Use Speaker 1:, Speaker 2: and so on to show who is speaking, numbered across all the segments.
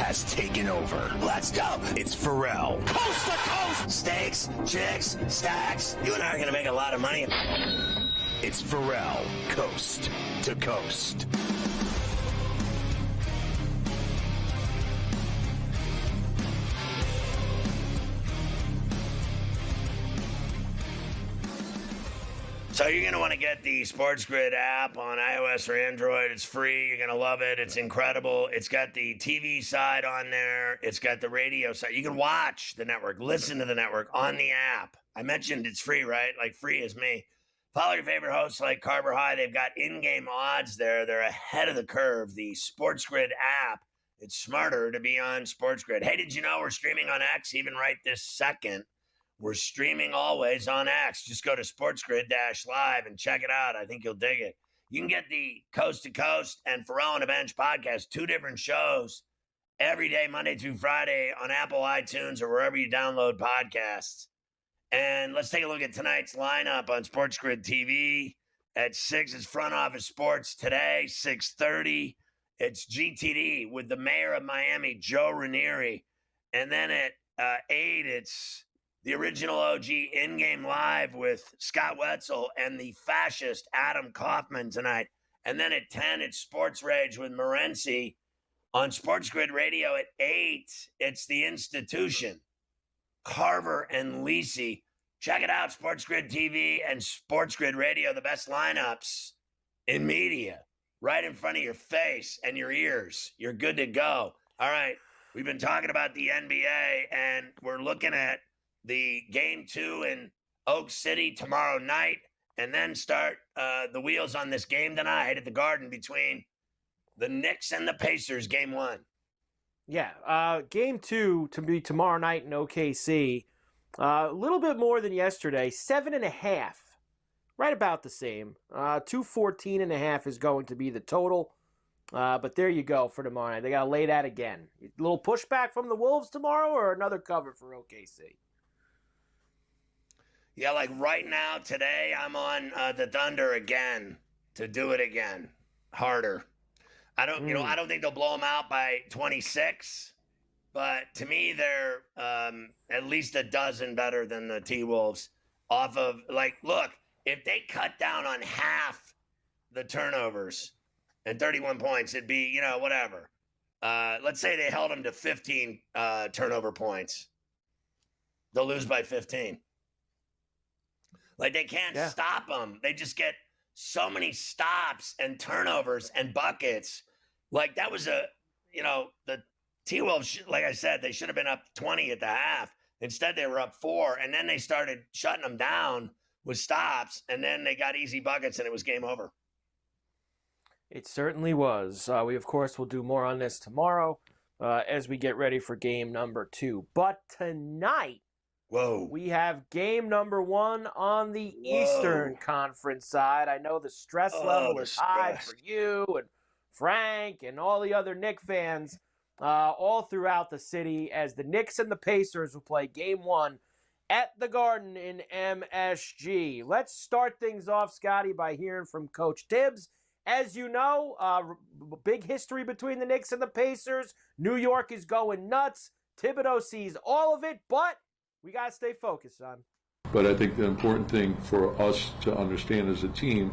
Speaker 1: has taken over. Let's go. It's Ferrall. Coast to coast. Steaks, chicks, stacks. You and I are going to make a lot of money. It's Ferrall, coast to coast.
Speaker 2: So you're going to want to get the SportsGrid app on iOS or Android. It's free. You're going to love it. It's incredible. It's got the TV side on there. It's got the radio side. You can watch the network, listen to the network on the app. I mentioned it's free, right? Like free as me. Follow your favorite hosts like Carver High. They've got in-game odds there. They're ahead of the curve. The SportsGrid app. It's smarter to be on SportsGrid. Hey, did you know we're streaming on X even right this second? We're streaming always on X. Just go to SportsGrid-Live and check it out. I think you'll dig it. You can get the Coast to Coast and Ferrall on the Bench podcast, 2 different shows, every day, Monday through Friday, on Apple, iTunes, or wherever you download podcasts. And let's take a look at tonight's lineup on SportsGrid TV. At 6, it's Front Office Sports today. 6:30, it's GTD with the mayor of Miami, Joe Ranieri. And then at 8, it's the original OG in-game live with Scott Wetzel and the fascist Adam Kaufman tonight. And then at 10, it's Sports Rage with Morency. On SportsGrid Radio at 8, it's The Institution, Carver and Lisi. Check it out, SportsGrid TV and SportsGrid Radio, the best lineups in media, right in front of your face and your ears. You're good to go. All right, we've been talking about the NBA, and we're looking at the Game 2 in Oak City tomorrow night, and then start the wheels on this game tonight at the Garden between the Knicks and the Pacers, Game 1.
Speaker 3: Yeah, Game 2 to be tomorrow night in OKC. A little bit more than yesterday, 7.5, right about the same. 214.5 is going to be the total. But there you go for tomorrow night. They got to lay that again. A little pushback from the Wolves tomorrow, or another cover for OKC?
Speaker 2: Yeah, like right now, today, I'm on the Thunder again to do it again, harder. I don't think they'll blow them out by 26, but to me, they're at least a dozen better than the T-Wolves. Off of look, if they cut down on half the turnovers and 31 points, it'd be whatever. Let's say they held them to 15 turnover points, they'll lose by 15. Like, they can't stop them. They just get so many stops and turnovers and buckets. Like, that was the T-Wolves, like I said, they should have been up 20 at the half. Instead, they were up 4, and then they started shutting them down with stops, and then they got easy buckets, and it was game over.
Speaker 3: It certainly was. We, of course, will do more on this tomorrow as we get ready for game number 2. But tonight, we have game number 1 on the Eastern Conference side. I know the stress level is high for you and Frank and all the other Knick fans all throughout the city, as the Knicks and the Pacers will play game 1 at the Garden in MSG. Let's start things off, Scotty, by hearing from Coach Tibbs. As you know, big history between the Knicks and the Pacers. New York is going nuts. Thibodeau sees all of it, but we got to stay focused, son.
Speaker 4: But I think the important thing for us to understand as a team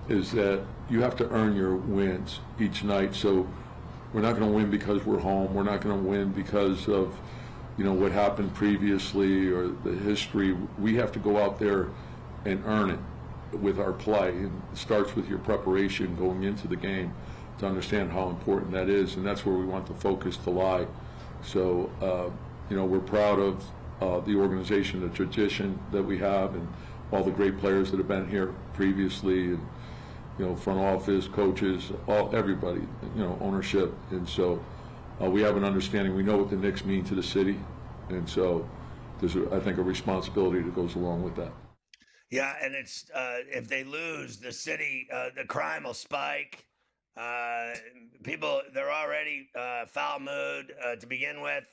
Speaker 4: is that you have to earn your wins each night. So we're not going to win because we're home. We're not going to win because of, what happened previously or the history. We have to go out there and earn it with our play. And it starts with your preparation going into the game to understand how important that is. And that's where we want the focus to lie. So, we're proud of the organization, the tradition that we have, and all the great players that have been here previously, and front office, coaches, everybody, ownership. And so we have an understanding. We know what the Knicks mean to the city, and so there's, I think, a responsibility that goes along with that.
Speaker 2: Yeah, and it's if they lose, the city, the crime will spike. People, they're already foul mood to begin with.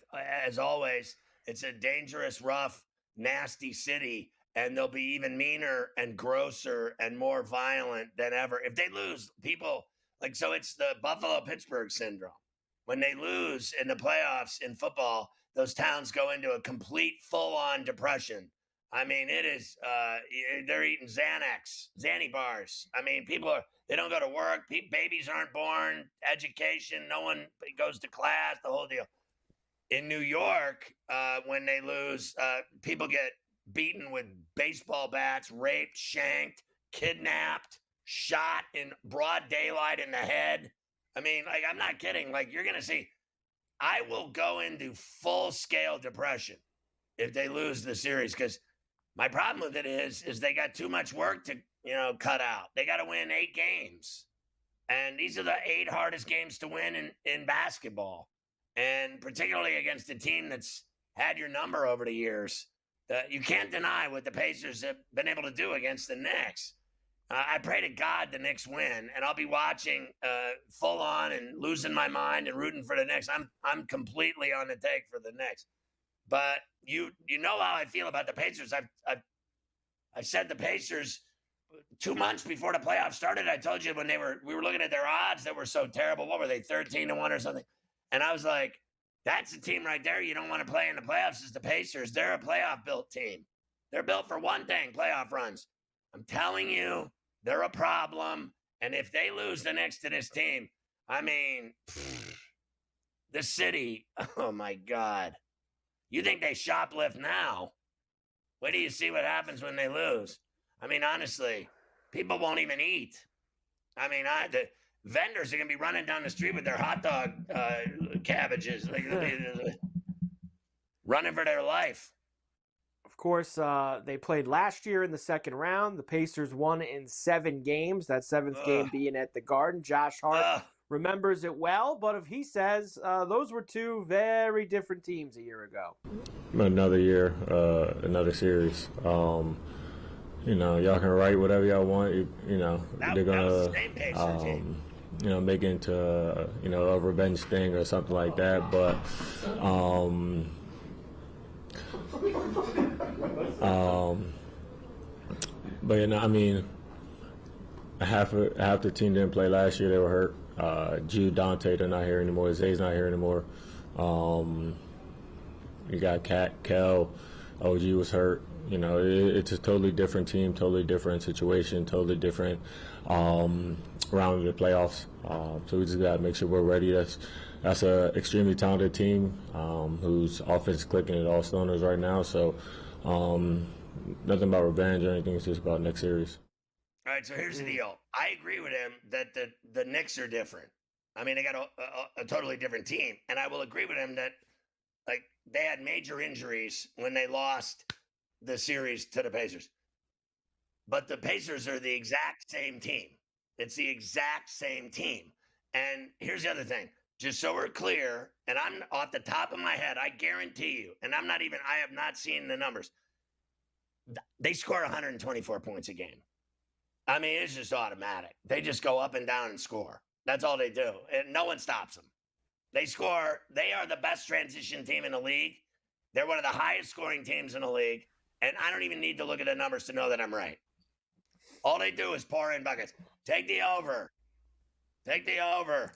Speaker 2: As always, it's a dangerous, rough, nasty city, and they'll be even meaner and grosser and more violent than ever. If they lose, people, so it's the Buffalo-Pittsburgh syndrome. when they lose in the playoffs in football, those towns go into a complete full-on depression. I mean, it is, they're eating Xanny bars. I mean, they don't go to work. Babies aren't born, education, no one goes to class, the whole deal. In New York, when they lose, people get beaten with baseball bats, raped, shanked, kidnapped, shot in broad daylight in the head. I mean, like, I'm not kidding. Like, you're going to see, I will go into full-scale depression if they lose the series, because my problem with it is they got too much work to, cut out. They got to win 8 games. And these are the 8 hardest games to win in basketball. And particularly against a team that's had your number over the years. You can't deny what the Pacers have been able to do against the Knicks. I pray to God the Knicks win, and I'll be watching full on and losing my mind and rooting for the Knicks. I'm completely on the take for the Knicks. But you know how I feel about the Pacers. I said the Pacers 2 months before the playoffs started. I told you when we were looking at their odds that were so terrible. What were they, 13-1 or something? And I was like, that's a team right there you don't want to play in the playoffs is the Pacers. They're a playoff-built team. They're built for one thing, playoff runs. I'm telling you, they're a problem. And if they lose the Knicks to this team, I mean, the city, oh, my God. You think they shoplift now? Wait till you see what happens when they lose. I mean, honestly, people won't even eat. I mean, the vendors are going to be running down the street with their hot dog cabbages, running for their life.
Speaker 3: Of course, they played last year in the second round. The Pacers won in 7 games, that 7th game being at the Garden. Josh Hart remembers it well, but if he says those were 2 very different teams a year ago.
Speaker 5: Another year, another series. Y'all can write whatever y'all want. They're gonna, make it into a revenge thing or something like that. But, half the team didn't play last year. They were hurt. Jude, Dante, they're not here anymore. Zay's not here anymore. You got Kel, OG was hurt. It's a totally different team, totally different situation, totally different round of the playoffs. So we just got to make sure we're ready. That's an extremely talented team whose offense is clicking at all cylinders right now. So nothing about revenge or anything. It's just about next series.
Speaker 2: All right, so here's the deal. I agree with him that the Knicks are different. I mean, they got a totally different team. And I will agree with him that, they had major injuries when they lost the series to the Pacers. But the Pacers are the exact same team. It's the exact same team. And here's the other thing. Just so we're clear, and I'm off the top of my head, I guarantee you, and I have not seen the numbers. They score 124 points a game. I mean, it's just automatic. They just go up and down and score. That's all they do. And no one stops them. They score. They are the best transition team in the league. They're one of the highest scoring teams in the league. And I don't even need to look at the numbers to know that I'm right. All they do is pour in buckets. Take the over. Take the over.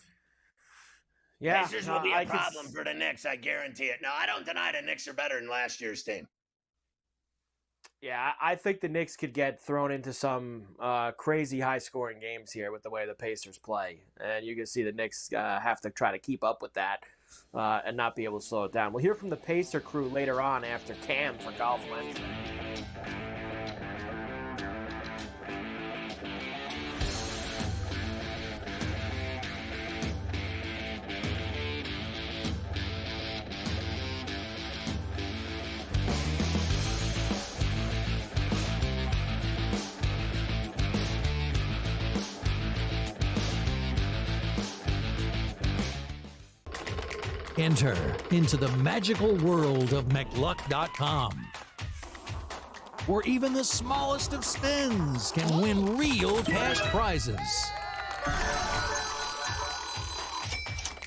Speaker 3: Yeah,
Speaker 2: Pacers will be a problem for the Knicks, I guarantee it. Now, I don't deny the Knicks are better than last year's team.
Speaker 3: Yeah, I think the Knicks could get thrown into some crazy high-scoring games here with the way the Pacers play. And you can see the Knicks have to try to keep up with that and not be able to slow it down. We'll hear from the Pacer crew later on after Cam for Golf Wednesday.
Speaker 6: Enter into the magical world of McLuck.com, where even the smallest of spins can win real cash prizes.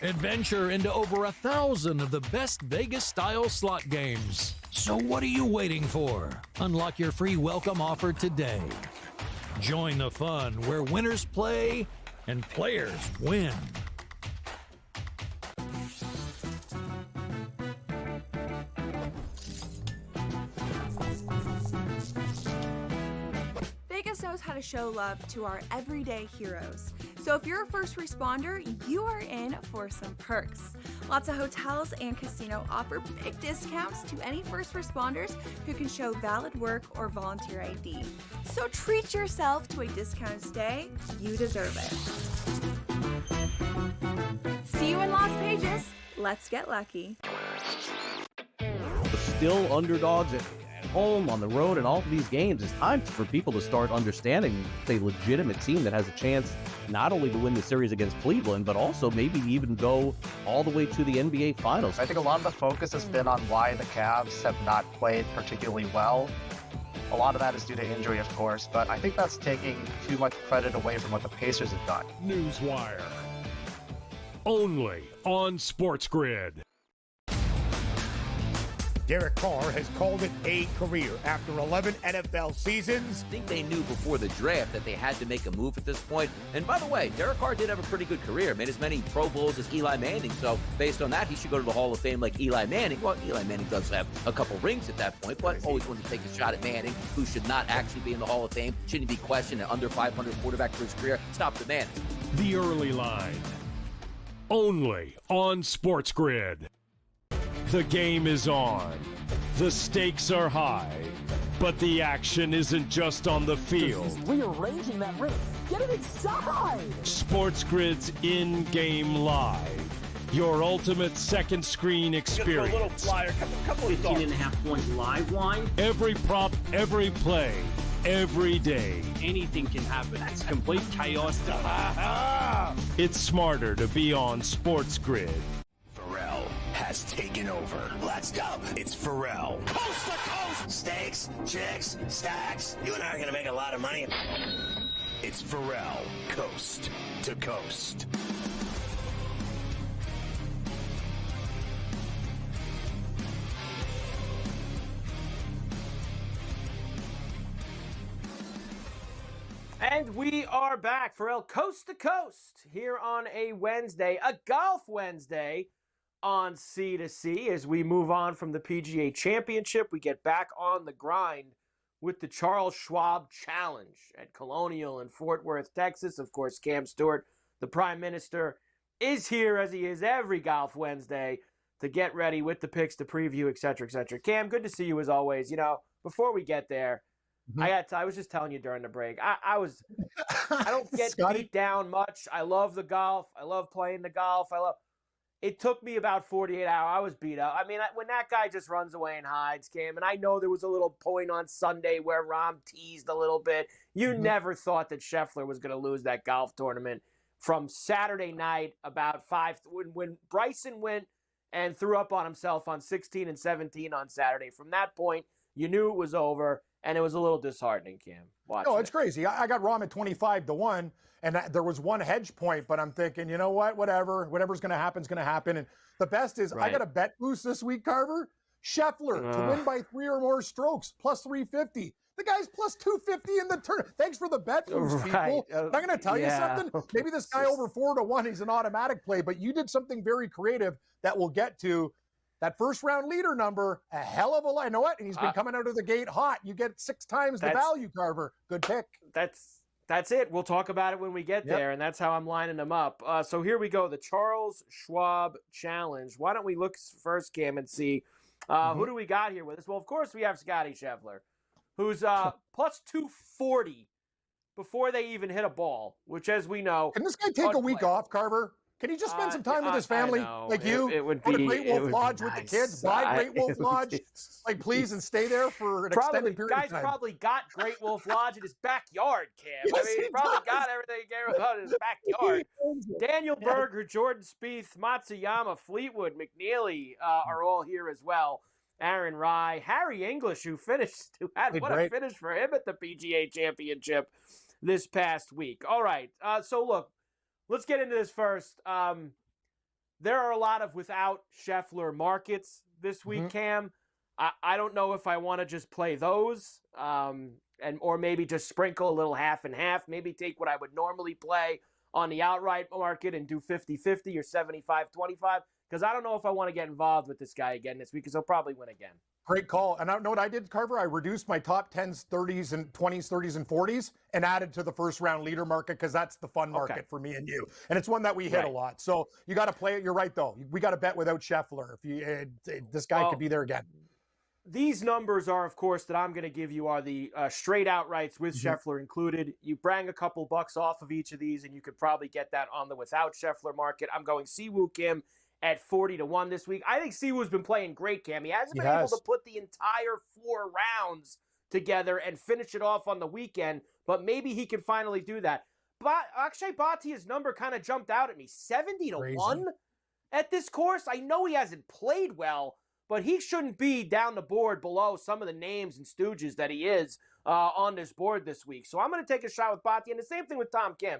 Speaker 6: Adventure into over 1,000 of the best Vegas-style slot games. So what are you waiting for? Unlock your free welcome offer today. Join the fun where winners play and players win.
Speaker 7: Vegas knows how to show love to our everyday heroes. So if you're a first responder, you are in for some perks. Lots of hotels and casino offer big discounts to any first responders who can show valid work or volunteer ID. So treat yourself to a discounted stay. You deserve it. See you in Las Vegas. Let's get lucky.
Speaker 8: Still underdogs at home, on the road, and all of these games. It's time for people to start understanding it's a legitimate team that has a chance not only to win the series against Cleveland, but also maybe even go all the way to the NBA Finals.
Speaker 9: I think a lot of the focus has been on why the Cavs have not played particularly well. A lot of that is due to injury, of course, but I think that's taking too much credit away from what the Pacers have done.
Speaker 10: Newswire. Only on SportsGrid.
Speaker 11: Derek Carr has called it a career after 11 NFL seasons.
Speaker 12: I think they knew before the draft that they had to make a move at this point. And by the way, Derek Carr did have a pretty good career. Made as many Pro Bowls as Eli Manning. So based on that, he should go to the Hall of Fame like Eli Manning. Well, Eli Manning does have a couple rings at that point, but always wanted to take a shot at Manning, who should not actually be in the Hall of Fame. Shouldn't be questioned an under 500 quarterback for his career. Stop the man.
Speaker 10: The Early Line. Only on SportsGrid. The game is on. The stakes are high. But the action isn't just on the field.
Speaker 13: He's rearranging that rim. Get it inside!
Speaker 10: SportsGrid's in-game live. Your ultimate second screen experience.
Speaker 14: A little flyer, couple of 15.5 points live line.
Speaker 10: Every prop, every play, every day.
Speaker 14: Anything can happen. That's complete chaos.
Speaker 10: It's smarter to be on SportsGrid.
Speaker 1: Ferrall has taken over. Let's go. It's Ferrall. Coast to coast. Steaks, chicks, stacks. You and I are going to make a lot of money. It's Ferrall. Coast to coast.
Speaker 3: And we are back, Ferrall, coast to coast, here on a Wednesday, a golf Wednesday on C2C. As we move on from the PGA Championship, we get back on the grind with the Charles Schwab Challenge at Colonial in Fort Worth, Texas. Of course, Cam Stewart, the Prime Minister, is here, as he is every golf Wednesday, to get ready with the picks, to preview, etc., etc. Cam, good to see you as always. You know, before we get there, I was just telling you during the break, I don't get beat down much. I love the golf. I love playing the golf. It took me about 48 hours. I was beat up. I mean, when that guy just runs away and hides, Cam, and I know there was a little point on Sunday where Rahm teased a little bit. You never thought that Scheffler was going to lose that golf tournament. From Saturday night, about 5, when Bryson went and threw up on himself on 16 and 17 on Saturday. From that point, you knew it was over. And it was a little disheartening, Cam.
Speaker 11: No, it's crazy. I got Rahm at 25-1, and there was one hedge point, but I'm thinking, you know what? Whatever's going to happen is going to happen. And the best is, I got a bet boost this week, Carver. Scheffler to win by 3 or more strokes, plus 350. The guy's plus 250 in the tournament. Thanks for the bet boost, people. I'm going to tell you something. Maybe this guy over 4-1, he's an automatic play, but you did something very creative that we'll get to. That first round leader number, a hell of a lot. You know what? And he's been coming out of the gate hot. You get 6 times the value, Carver. Good pick.
Speaker 3: That's it. We'll talk about it when we get there, and that's how I'm lining them up. So here we go, the Charles Schwab Challenge. Why don't we look first, Cam, and see who do we got here with us? Well, of course, we have Scotty Scheffler, who's plus 240 before they even hit a ball, which, as we know.
Speaker 11: Can this guy take a week off, Carver? Can he just spend some time with his family, like you?
Speaker 3: It would
Speaker 11: go
Speaker 3: be
Speaker 11: to Great Wolf Lodge with the kids. Buy Great Wolf Lodge, please, and stay there for an extended period of time.
Speaker 3: Guy's probably got Great Wolf Lodge in his backyard, Cam. Yes, he probably got everything he cares about in his backyard. Daniel Berger, Jordan Spieth, Matsuyama, Fleetwood, McNeely are all here as well. Aaron Rye, Harry English, who had what a finish for him at the PGA Championship this past week. All right, so look. Let's get into this first. There are a lot of without Scheffler markets this week, Cam. I don't know if I want to just play those or maybe just sprinkle a little half and half. Maybe take what I would normally play on the outright market and do 50-50 or 75-25. because I don't know if I want to get involved with this guy again this week because he'll probably win again.
Speaker 11: Great call. And I know what I did, Carver? I reduced my top 10s, 30s, and 20s, 30s, and 40s and added to the first round leader market because that's the fun market for me and you. And it's one that we hit a lot. So you got to play it. You're right, though. We got to bet without Scheffler. This guy could be there again.
Speaker 3: These numbers are, of course, that I'm going to give you are the straight outrights with Scheffler included. You bang a couple bucks off of each of these, and you could probably get that on the without Scheffler market. I'm going Siwoo Kim at 40-1 this week. I think Siwoo's been playing great, Cam. He hasn't been able to put the entire 4 rounds together and finish it off on the weekend, but maybe he can finally do that. But Akshay Bhatia's number kind of jumped out at me. 70-1 at this course. I know he hasn't played well, but he shouldn't be down the board below some of the names and stooges that he is on this board this week. So I'm going to take a shot with Bhatia, and the same thing with Tom Kim.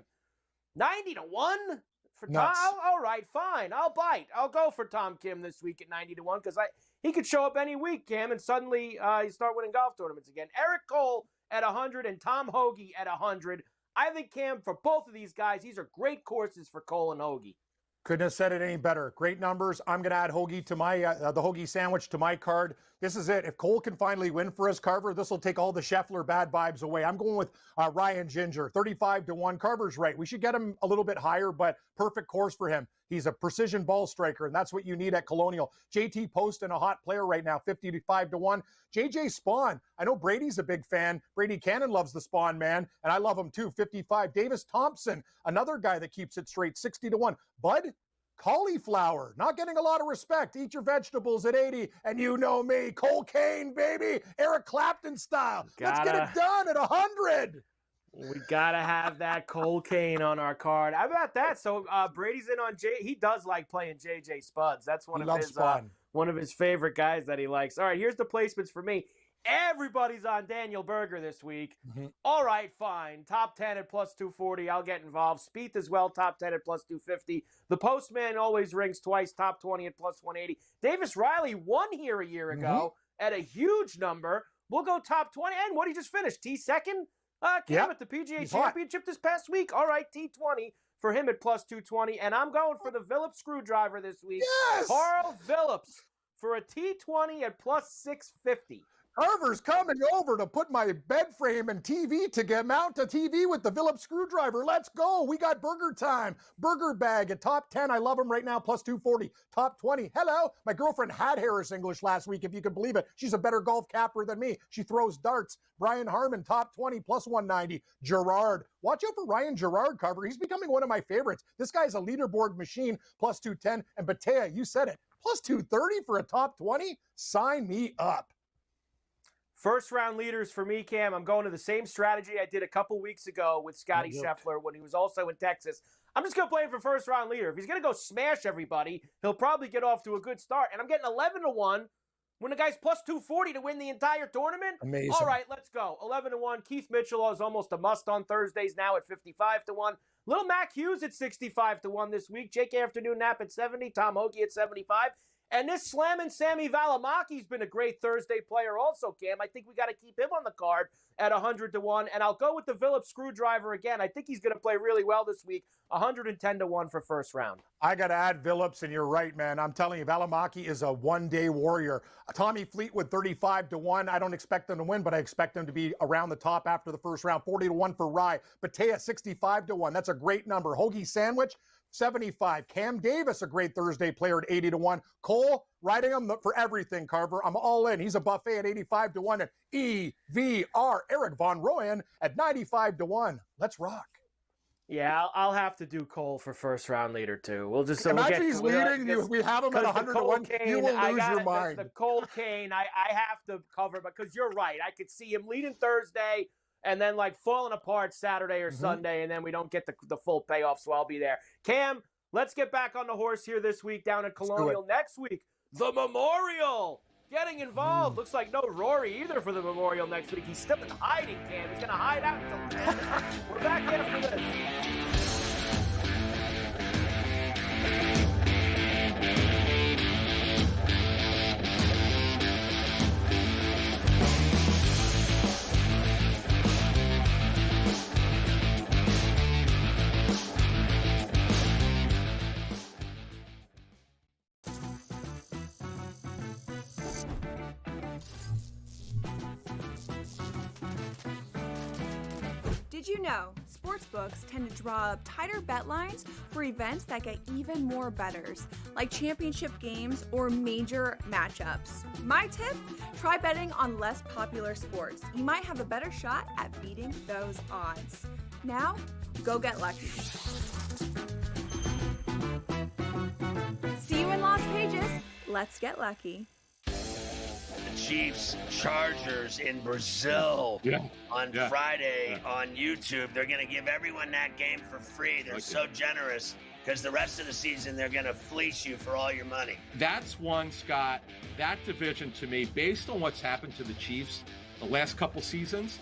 Speaker 3: 90-1? For Tom, all right, fine. I'll bite. I'll go for Tom Kim this week at 90-1 because he could show up any week, Cam, and suddenly you start winning golf tournaments again. Eric Cole at 100 and Tom Hoagie at 100. I think, Cam, for both of these guys, these are great courses for Cole and Hoagie.
Speaker 11: Couldn't have said it any better. Great numbers. I'm going to add Hoagie to my the Hoagie sandwich to my card. This is it. If Cole can finally win for us, Carver, this will take all the Scheffler bad vibes away. I'm going with Ryan Ginger, 35-1. Carver's right. We should get him a little bit higher, but perfect course for him. He's a precision ball striker, and that's what you need at Colonial. JT Poston, a hot player right now, 55-1. JJ Spawn, I know Brady's a big fan. Brady Cannon loves the Spawn, man, and I love him too, 55. Davis Thompson, another guy that keeps it straight, 60-1. Bud Cauliflower, not getting a lot of respect. Eat your vegetables at 80, and you know me. Cole Kane, baby. Eric Clapton style. Let's get it done at 100.
Speaker 3: We got to have that Cole Kane on our card. How about that? So Brady's in on he does like playing JJ Spuds. That's one of his favorite guys that he likes. All right, here's the placements for me. Everybody's on Daniel Berger this week. All right, fine. Top 10 at plus 240. I'll get involved. Spieth as well, top 10 at plus 250. The Postman always rings twice, top 20 at plus 180. Davis Riley won here a year ago at a huge number. We'll go top 20. And what he just finished? T2nd? Cam at the PGA Championship this past week. All right, T20 for him at plus 220. And I'm going for the Phillips screwdriver this week.
Speaker 11: Yes!
Speaker 3: Carl Phillips for a T20 at plus 650.
Speaker 11: Carver's coming over to put my bed frame and TV to mount a TV with the Phillips screwdriver. Let's go. We got burger time. Burger bag at top 10. I love him right now, plus 240. Top 20. Hello. My girlfriend had Harris English last week, if you can believe it. She's a better golf capper than me. She throws darts. Brian Harmon, top 20, plus 190. Gerard. Watch out for Ryan Gerard, Carver. He's becoming one of my favorites. This guy's a leaderboard machine, plus 210. And Batea, you said it, plus 230 for a top 20? Sign me up.
Speaker 3: First round leaders for me, Cam. I'm going to the same strategy I did a couple weeks ago with Scotty Scheffler when he was also in Texas. I'm just going to play him for first round leader. If he's going to go smash everybody, he'll probably get off to a good start. And I'm getting 11-1 when the guy's plus 240 to win the entire tournament.
Speaker 11: Amazing.
Speaker 3: All right, let's go. 11-1. Keith Mitchell is almost a must on Thursdays now at 55-1. Little Mac Hughes at 65-1 this week. Jake Afternoon Nap at 70. Tom Hoagie at 75. And this slamming Sammy Valamaki's been a great Thursday player also, Cam. I think we got to keep him on the card at 100-1. And I'll go with the Phillips screwdriver again. I think he's going to play really well this week. 110-1 for first round.
Speaker 11: I got to add Phillips, and you're right, man. I'm telling you, Valimaki is a one-day warrior. Tommy Fleetwood, 35-1. I don't expect them to win, but I expect them to be around the top after the first round. 40-1 for Rye. Batea, 65-1. That's a great number. Hoagie Sandwich, 75. Cam Davis, a great Thursday player at 80-1. Cole, riding him for everything, Carver. I'm all in. He's a buffet at 85-1. And EVR, Eric Von Royen at 95-1. Let's rock.
Speaker 3: Yeah, I'll have to do Cole for first round leader too. We'll just
Speaker 11: imagine he's leading. We have him at 100-1. You will lose your mind.
Speaker 3: The Cole Kane, I have to cover because you're right. I could see him leading Thursday and then like falling apart Saturday or Sunday, and then we don't get the full payoff. So I'll be there. Cam, let's get back on the horse here this week down at Colonial. Next week, the Memorial. Getting involved. Looks like no Rory either for the Memorial next week. He's still in hiding, Cam. He's going to hide out until 10. We're back after this.
Speaker 7: Did you know sportsbooks tend to draw up tighter bet lines for events that get even more bettors, like championship games or major matchups? My tip, try betting on less popular sports. You might have a better shot at beating those odds. Now, go get lucky. See you in Las Vegas. Let's get lucky.
Speaker 2: Chiefs Chargers in Brazil on Friday on YouTube. They're going to give everyone that game for free. They're so generous because the rest of the season they're going to fleece you for all your money.
Speaker 15: That's one, Scott. That division to me, based on what's happened to the Chiefs the last couple seasons,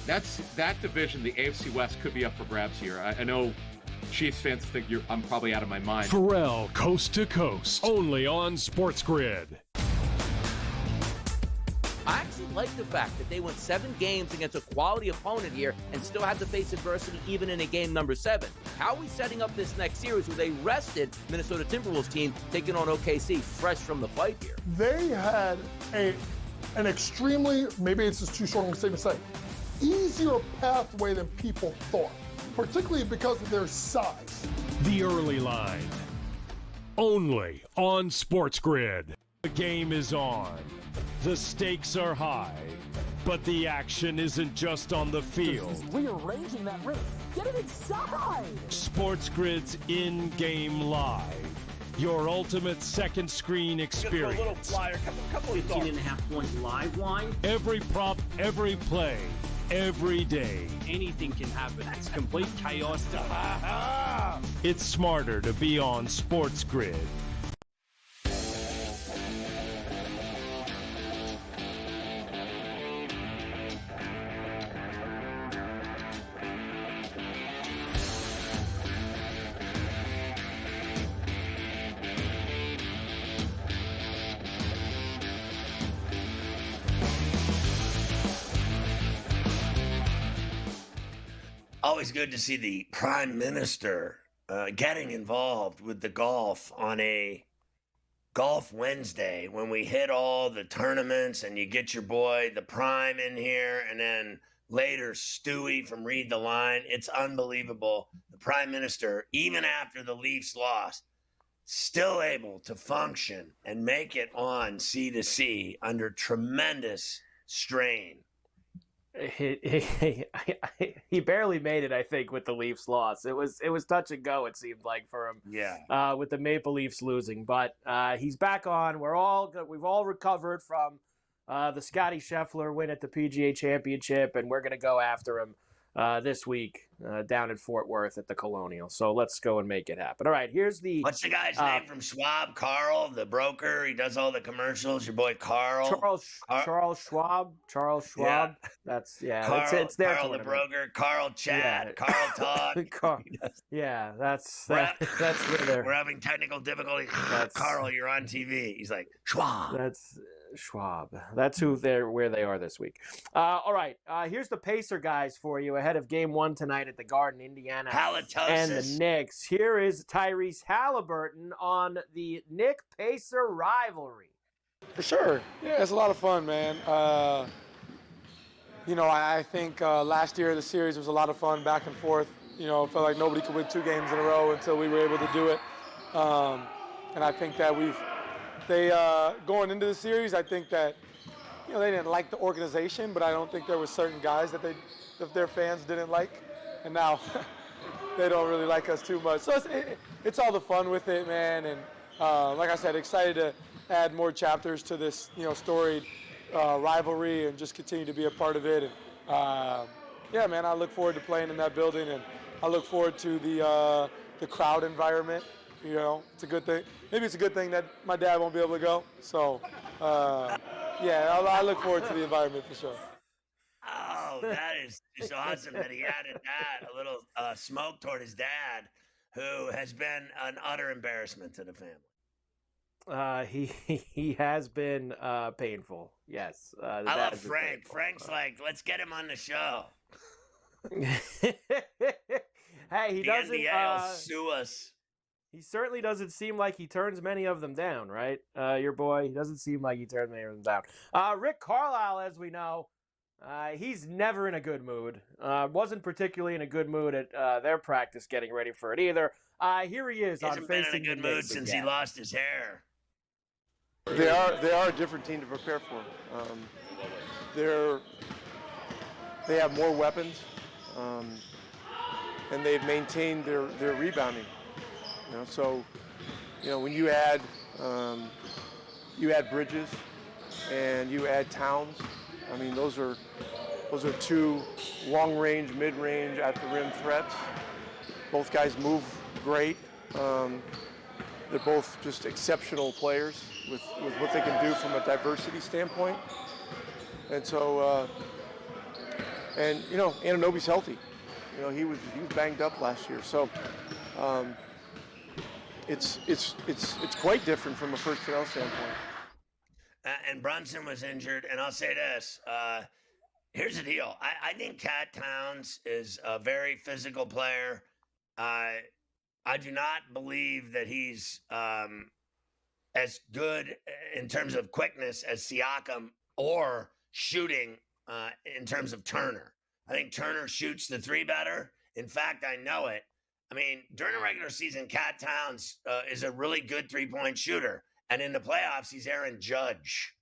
Speaker 15: that division, the AFC West, could be up for grabs here. I know Chiefs fans think I'm probably out of my mind.
Speaker 10: Ferrall, coast to coast, only on SportsGrid.
Speaker 12: I actually like the fact that they went 7 games against a quality opponent here and still had to face adversity even in a game number 7. How are we setting up this next series with a rested Minnesota Timberwolves team taking on OKC fresh from the fight here?
Speaker 16: They had an extremely, maybe it's just too short of a statement to say, easier pathway than people thought, particularly because of their size.
Speaker 10: The early line, only on SportsGrid. The game is on. The stakes are high, but the action isn't just on the field.
Speaker 13: He's rearranging that roof. Get it inside!
Speaker 10: SportsGrid's in-game live. Your ultimate second screen experience.
Speaker 14: A little flyer, couple 15.5 point live line.
Speaker 10: Every prop, every play, every day.
Speaker 14: Anything can happen. It's complete chaos.
Speaker 10: It's smarter to be on SportsGrid.
Speaker 2: Always good to see the Prime Minister getting involved with the golf on a Golf Wednesday when we hit all the tournaments and you get your boy, the Prime, in here, and then later Stewie from Read the Line. It's unbelievable. The Prime Minister, even after the Leafs lost, still able to function and make it on C2C under tremendous strain.
Speaker 3: He barely made it, I think, with the Leafs loss. It was touch and go, it seemed like, for him.
Speaker 2: Yeah.
Speaker 3: With the Maple Leafs losing, but he's back on. We've all recovered from the Scotty Scheffler win at the PGA Championship, and we're gonna go after him this week down in Fort Worth at the Colonial. So let's go and make it happen. All right, here's the...
Speaker 2: What's the guy's name from Schwab? Carl, the broker. He does all the commercials. Your boy Carl.
Speaker 3: Charles Schwab. Yeah.
Speaker 2: It's
Speaker 3: their
Speaker 2: Carl
Speaker 3: tournament.
Speaker 2: the broker. Carl Chad.
Speaker 3: Yeah.
Speaker 2: Carl Todd.
Speaker 3: Yeah, that's where they're...
Speaker 2: We're having technical difficulty. Carl, you're on TV. He's like, Schwab.
Speaker 3: That's Schwab. That's where they are this week. All right, here's the Pacer guys for you ahead of Game 1 tonight at the Garden, Indiana,
Speaker 2: Halitosis.
Speaker 3: and the Knicks. Here is Tyrese Halliburton on the Knick-Pacer rivalry.
Speaker 17: For sure. Yeah, it's a lot of fun, man. I think last year the series was a lot of fun, back and forth. It felt like nobody could win 2 games in a row until we were able to do it. And I think that going into the series, I think that, they didn't like the organization, but I don't think there were certain guys that their fans didn't like. And now they don't really like us too much. So it's all the fun with it, man. And like I said, excited to add more chapters to this, storied rivalry and just continue to be a part of it. And yeah, man, I look forward to playing in that building, and I look forward to the crowd environment. It's a good thing. Maybe it's a good thing that my dad won't be able to go. So, yeah, I look forward to the environment for sure.
Speaker 2: Oh, that is just awesome that he added that. A little smoke toward his dad, who has been an utter embarrassment to the family.
Speaker 3: He has been painful. Yes.
Speaker 2: I love Frank. Frank's like, let's get him on the show.
Speaker 3: Hey, he doesn't.
Speaker 2: The NBA will sue us.
Speaker 3: He certainly doesn't seem like he turns many of them down, right? Your boy, he doesn't seem like he turns many of them down. Rick Carlisle, as we know, He's never in a good mood. Wasn't particularly in a good mood at their practice getting ready for it either. Here he is.
Speaker 2: He hasn't been in a good mood since he lost his hair.
Speaker 18: They are a different team to prepare for. They have more weapons, and they've maintained their rebounding. So when you add Bridges and you add Towns, I mean those are two long-range, mid-range, at-the-rim threats. Both guys move great. They're both just exceptional players with what they can do from a diversity standpoint. And so, Anunoby's healthy. He was banged up last year. So it's quite different from a personnel standpoint.
Speaker 2: And Brunson was injured. And I'll say this. Here's the deal. I think Cat Towns is a very physical player. I do not believe that he's as good in terms of quickness as Siakam or shooting in terms of Turner. I think Turner shoots the three better. In fact, I know it. I mean, during a regular season, Cat Towns is a really good three-point shooter. And in the playoffs, he's Aaron Judge.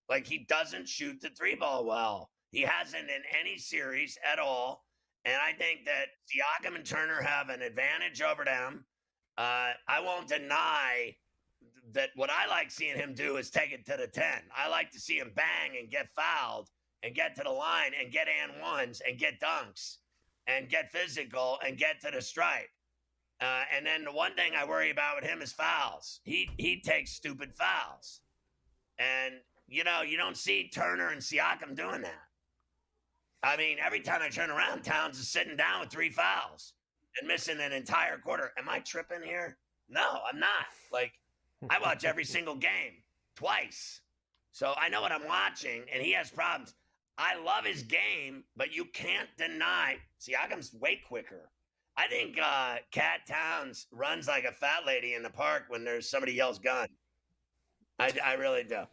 Speaker 2: Like, he doesn't shoot the three ball well. He hasn't in any series at all. And I think that Siakam and Turner have an advantage over them. I won't deny that what I like seeing him do is take it to the 10. I like to see him bang and get fouled and get to the line and get and ones and get dunks and get physical and get to the stripe. And then the one thing I worry about with him is fouls. He takes stupid fouls. And, you don't see Turner and Siakam doing that. I mean, every time I turn around, Towns is sitting down with 3 fouls and missing an entire quarter. Am I tripping here? No, I'm not. Like, I watch every single game twice. So I know what I'm watching, and he has problems. I love his game, but you can't deny Siakam's way quicker. I think Cat Towns runs like a fat lady in the park when there's somebody yells gun. I really do.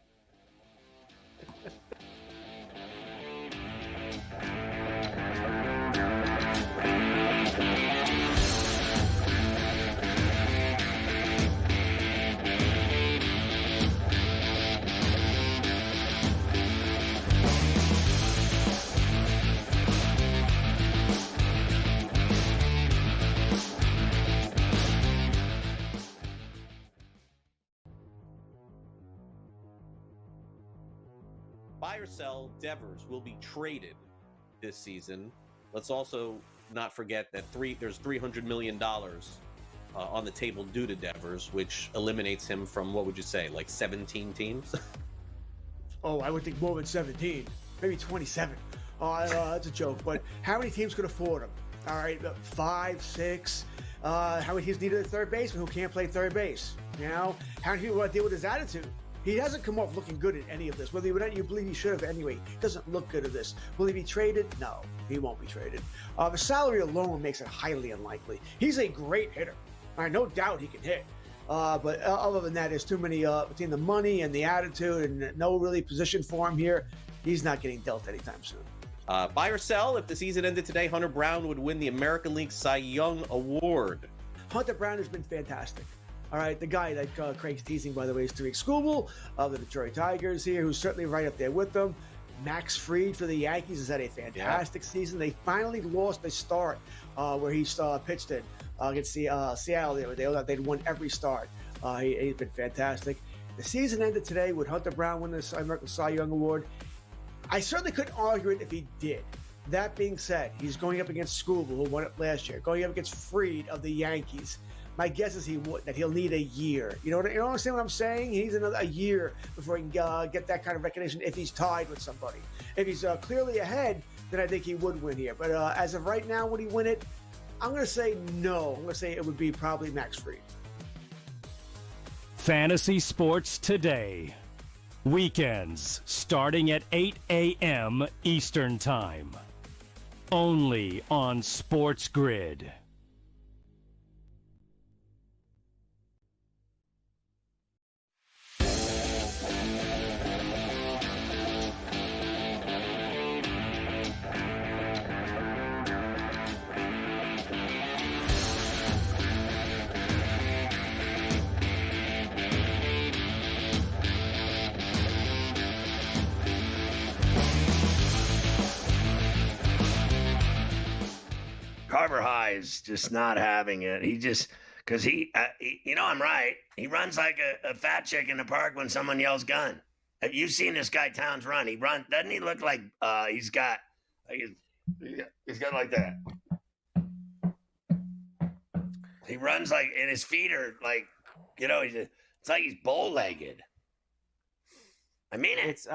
Speaker 19: Buy or sell, Devers will be traded this season. Let's also not forget that there's $300 million on the table due to Devers, which eliminates him from, what would you say, like 17 teams?
Speaker 20: Oh, I would think more than 17, maybe 27. That's a joke, but how many teams could afford him? All right, 5, 6. How many teams needed a third baseman who can't play third base? How many people want to deal with his attitude? He hasn't come off looking good in any of this. Whether you believe he should have anyway, he doesn't look good at this. Will he be traded? No, he won't be traded. The salary alone makes it highly unlikely. He's a great hitter. No doubt he can hit. But other than that, there's too many between the money and the attitude and no really position for him here. He's not getting dealt anytime soon.
Speaker 19: Buy or sell, if the season ended today, Hunter Brown would win the American League Cy Young Award.
Speaker 20: Hunter Brown has been fantastic. All right, the guy that Craig's teasing, by the way, is Tariq Skubal of the Detroit Tigers here, who's certainly right up there with them. Max Fried for the Yankees has had a fantastic season. They finally lost a start where he pitched in against Seattle the other day. They'd won every start. He's been fantastic. The season ended today. Would Hunter Brown win the American Cy Young Award? I certainly couldn't argue it if he did. That being said, he's going up against Skubal, who won it last year, going up against Fried of the Yankees. My guess is that he'll need a year. You understand what I'm saying? He needs a year before he can get that kind of recognition if he's tied with somebody. If he's clearly ahead, then I think he would win here. But as of right now, would he win it? I'm going to say no. I'm going to say it would be probably Max Fried.
Speaker 10: Fantasy Sports Today. Weekends starting at 8 a.m. Eastern Time. Only on SportsGrid.
Speaker 2: guy is just not having it. He just because I'm right. He runs like a fat chick in the park when someone yells gun. Have you seen this guy Towns run? Doesn't he look like he's got like that? He runs like, and his feet are like, it's like he's bow-legged. I mean it.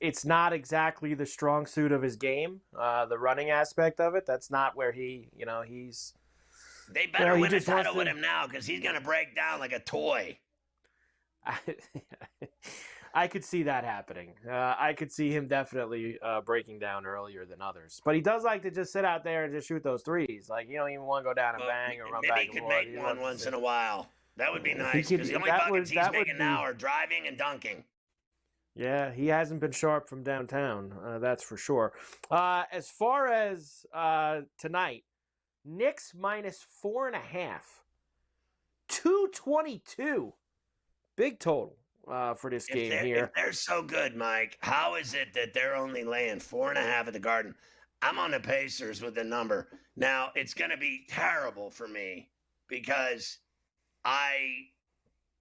Speaker 3: It's not exactly the strong suit of his game. The running aspect of it, that's not where he's.
Speaker 2: They better win a title with him now because he's gonna break down like a toy.
Speaker 3: I could see that happening. I could see him definitely breaking down earlier than others. But he does like to just sit out there and just shoot those threes. Like, you don't even want to go down and bang or run back.
Speaker 2: Maybe he could make one once in a while. That would be nice because the only buckets he's making now are driving and dunking.
Speaker 3: Yeah, he hasn't been sharp from downtown. That's for sure. As far as tonight, Knicks minus 4.5. 222. Big total. For this game here.
Speaker 2: If they're so good, Mike, how is it that they're only laying 4.5 at the Garden? I'm on the Pacers with the number. Now, it's going to be terrible for me because I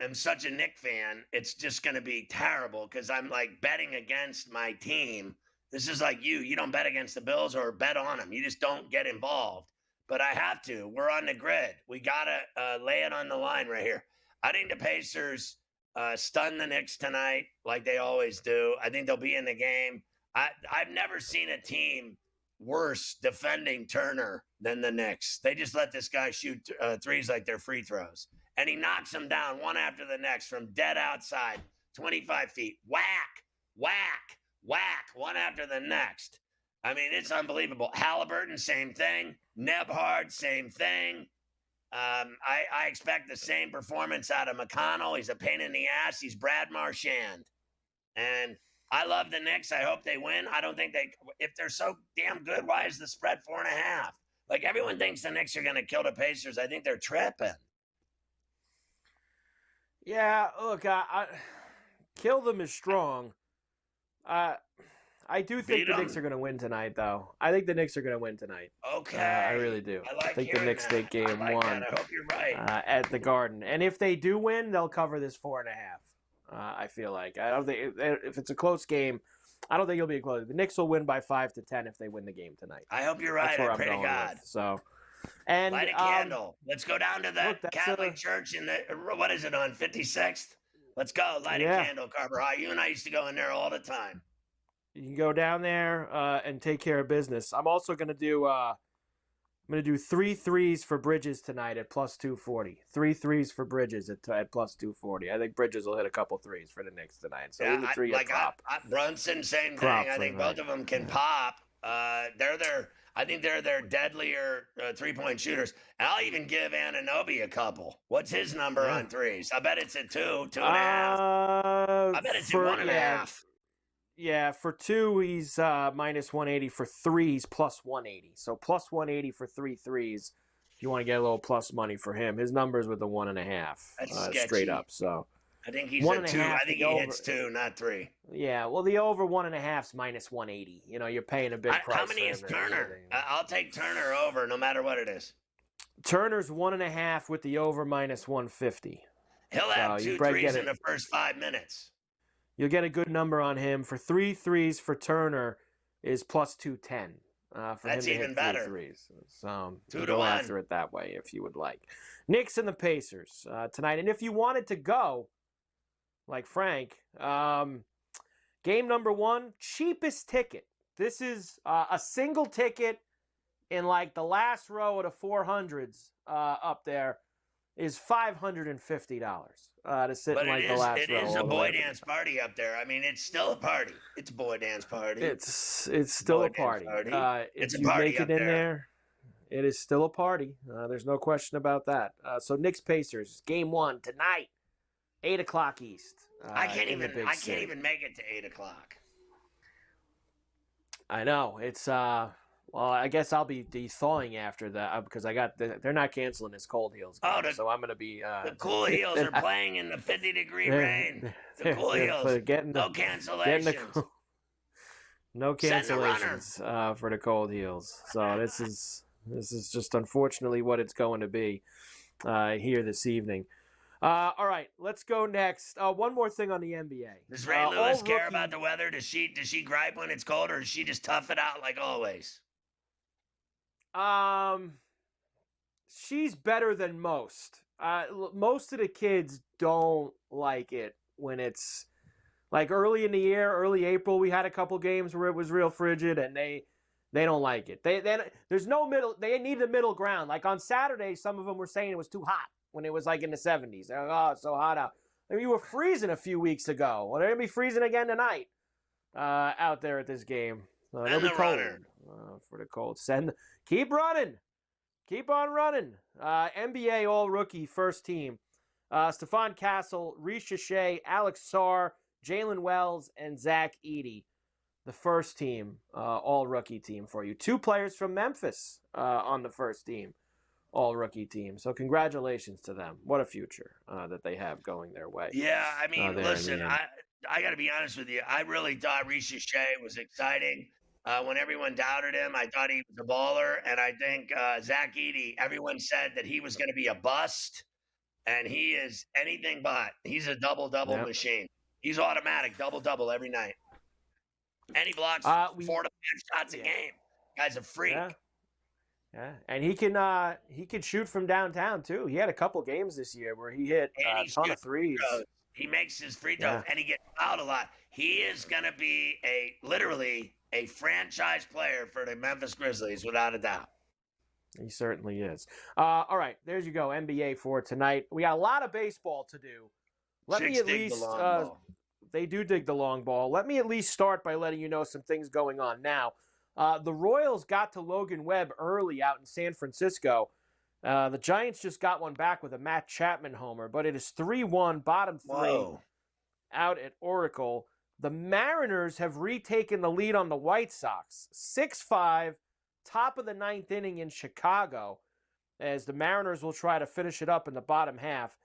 Speaker 2: am such a Knick fan. It's just going to be terrible because I'm like betting against my team. This is like you. You don't bet against the Bills or bet on them. You just don't get involved. But I have to. We're on the grid. We got to lay it on the line right here. I think the Pacers stun the Knicks tonight like they always do. I think they'll be in the game. I've never seen a team worse defending Turner than the Knicks. They just let this guy shoot threes like they're free throws. And he knocks them down one after the next from dead outside, 25 feet. Whack, whack, whack, one after the next. I mean, it's unbelievable. Halliburton, same thing. Nebhard, same thing. I expect the same performance out of McConnell. He's a pain in the ass. He's Brad Marchand. And I love the Knicks. I hope they win. I don't think if they're so damn good, why is the spread 4.5? Like, everyone thinks the Knicks are going to kill the Pacers. I think they're tripping.
Speaker 3: Yeah, look, kill them is strong. I do think the Knicks are going to win tonight, though. I think the Knicks are going to win tonight.
Speaker 2: Okay.
Speaker 3: I really do. I think the Knicks take game one.
Speaker 2: I hope you're right.
Speaker 3: At the Garden. And if they do win, they'll cover this 4.5. I feel like. I don't think if it's a close game, I don't think it'll be a close. The Knicks will win by 5 to 10 if they win the game tonight.
Speaker 2: I hope you're right. I pray to God.
Speaker 3: So, and
Speaker 2: light a candle. Let's go down to the Catholic Church in what is it on 56th? Let's go. Light a candle, Carver High. You and I used to go in there all the time.
Speaker 3: You can go down there and take care of business. I'm also going to do 3 threes for Bridges tonight at plus 240. 3 threes for Bridges at plus 240. I think Bridges will hit a couple threes for the Knicks tonight. So even 3 at prop.
Speaker 2: Brunson, same thing. I think both of them can pop. I think they're their deadlier 3-point shooters. And I'll even give Anunoby a couple. What's his number on threes? I bet it's at 2, 2.5. I bet it's at 1.5.
Speaker 3: Yeah, for 2, he's minus 180. For 3, he's plus 180. So plus 180 for 3 threes. If you want to get a little plus money for him, his number's with the 1.5 straight up. So
Speaker 2: I think he's at 2. I think he hits 2, not 3.
Speaker 3: Yeah, well, the over 1.5's minus 180. You're paying a big price.
Speaker 2: How many is Turner? I'll take Turner over no matter what it is.
Speaker 3: Turner's 1.5 with the over minus 150.
Speaker 2: He'll have 2 threes in the first 5 minutes.
Speaker 3: You'll get a good number on him. For 3 threes for Turner is plus 210. For
Speaker 2: That's
Speaker 3: him to
Speaker 2: even
Speaker 3: hit
Speaker 2: better.
Speaker 3: 3 threes. So
Speaker 2: 2 to
Speaker 3: go
Speaker 2: 1.
Speaker 3: after it that way if you would like. Knicks and the Pacers tonight. And if you wanted to go, like Frank, game number 1, cheapest ticket. This is a single ticket in like the last row of the 400s up there is $550 to sit in like the last row.
Speaker 2: It is a boy dance party up there. I mean, it's still a party. It's a boy dance party.
Speaker 3: It's still a party.
Speaker 2: It's a
Speaker 3: you
Speaker 2: party
Speaker 3: make it
Speaker 2: up
Speaker 3: in there. It is still a party. There's no question about that. So Knicks Pacers game 1 tonight, 8:00 East.
Speaker 2: I can't even make it to 8:00.
Speaker 3: I know it's well, I guess I'll be thawing after that because they're not canceling this Cold Heels game, so I'm going to be.
Speaker 2: The Cool Heels are playing in the 50-degree rain. The Cool Heels, no cancellation.
Speaker 3: No cancellations for the Cold Heels. So this is This is just unfortunately what it's going to be here this evening. All right, let's go next. One more thing on the NBA.
Speaker 2: Does Ray Lewis care about the weather? Does she gripe when it's cold, or does she just tough it out like always?
Speaker 3: She's better than most. Most of the kids don't like it when it's like early in the year, early April. We had a couple games where it was real frigid, and they don't like it. There's no middle. They need a middle ground. Like on Saturday, some of them were saying it was too hot when it was like in the 70s. They're like, oh, it's so hot out. I mean, you were freezing a few weeks ago. Well, they're gonna be freezing again tonight out there at this game. It'll be cold for the cold. Keep running. Keep on running. NBA All-Rookie first team. Stephon Castle, Risha Shea, Alex Sarr, Jalen Wells, and Zach Edey. The first team, All-Rookie team for you. 2 players from Memphis on the first team, All-Rookie team. So congratulations to them. What a future that they have going their way.
Speaker 2: Yeah, I mean, listen, I got to be honest with you. I really thought Risha Shea was exciting. When everyone doubted him, I thought he was a baller. And I think Zach Edey, everyone said that he was going to be a bust. And he is anything but. He's a double-double machine. He's automatic, double-double every night. And he blocks 4 to 5 shots a game. Guy's a freak.
Speaker 3: Yeah, and he can shoot from downtown too. He had a couple games this year where he hit a ton of threes.
Speaker 2: He makes his free throws, and he gets fouled a lot. He is going to be literally a franchise player for the Memphis Grizzlies, without a doubt.
Speaker 3: He certainly is. All right, there you go, NBA for tonight. We got a lot of baseball to do. Let me at least they do dig the long ball. Let me at least start by letting you know some things going on now. The Royals got to Logan Webb early out in San Francisco. The Giants just got one back with a Matt Chapman homer, but it is 3-1, bottom 3 out at Oracle. The Mariners have retaken the lead on the White Sox, 6-5, top of the 9th inning in Chicago, as the Mariners will try to finish it up in the bottom half.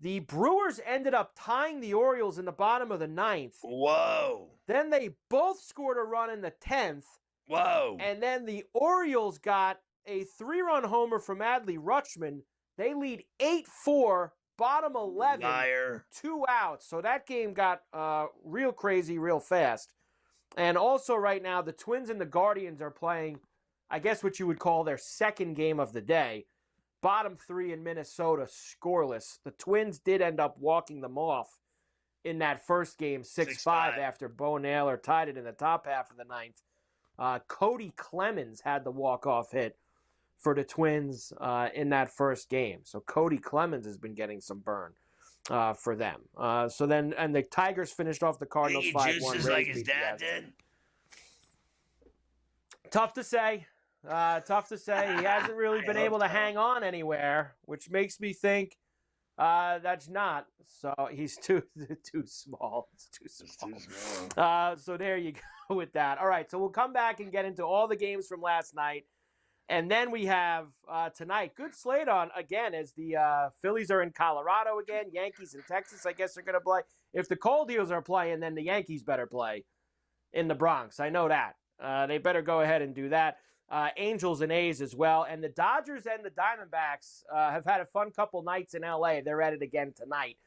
Speaker 3: The Brewers ended up tying the Orioles in the bottom of the 9th.
Speaker 2: Whoa.
Speaker 3: Then they both scored a run in the 10th.
Speaker 2: Whoa.
Speaker 3: And then the Orioles got a 3-run homer from Adley Rutschman. They lead 8-4, bottom 11, 2 outs. So that game got real crazy real fast. And also right now, the Twins and the Guardians are playing, I guess what you would call their second game of the day. Bottom 3 in Minnesota, scoreless. The Twins did end up walking them off in that first game, 6-5, after Bo Naylor tied it in the top half of the 9th. Cody Clemens had the walk-off hit for the Twins in that first game. So Cody Clemens has been getting some burn for them. So then, and the Tigers finished off the Cardinals 5-1.
Speaker 2: Like his dad did?
Speaker 3: Tough to say. He hasn't really been able to hang on anywhere, which makes me think that's not. So he's too small. It's too small. So there you go with that. All right, so we'll come back and get into all the games from last night. And then we have tonight, good slate on, again, as the Phillies are in Colorado again. Yankees in Texas, I guess, are going to play. If the Cold Deals are playing, then the Yankees better play in the Bronx. I know that. They better go ahead and do that. Angels and A's as well. And the Dodgers and the Diamondbacks have had a fun couple nights in L.A. They're at it again tonight.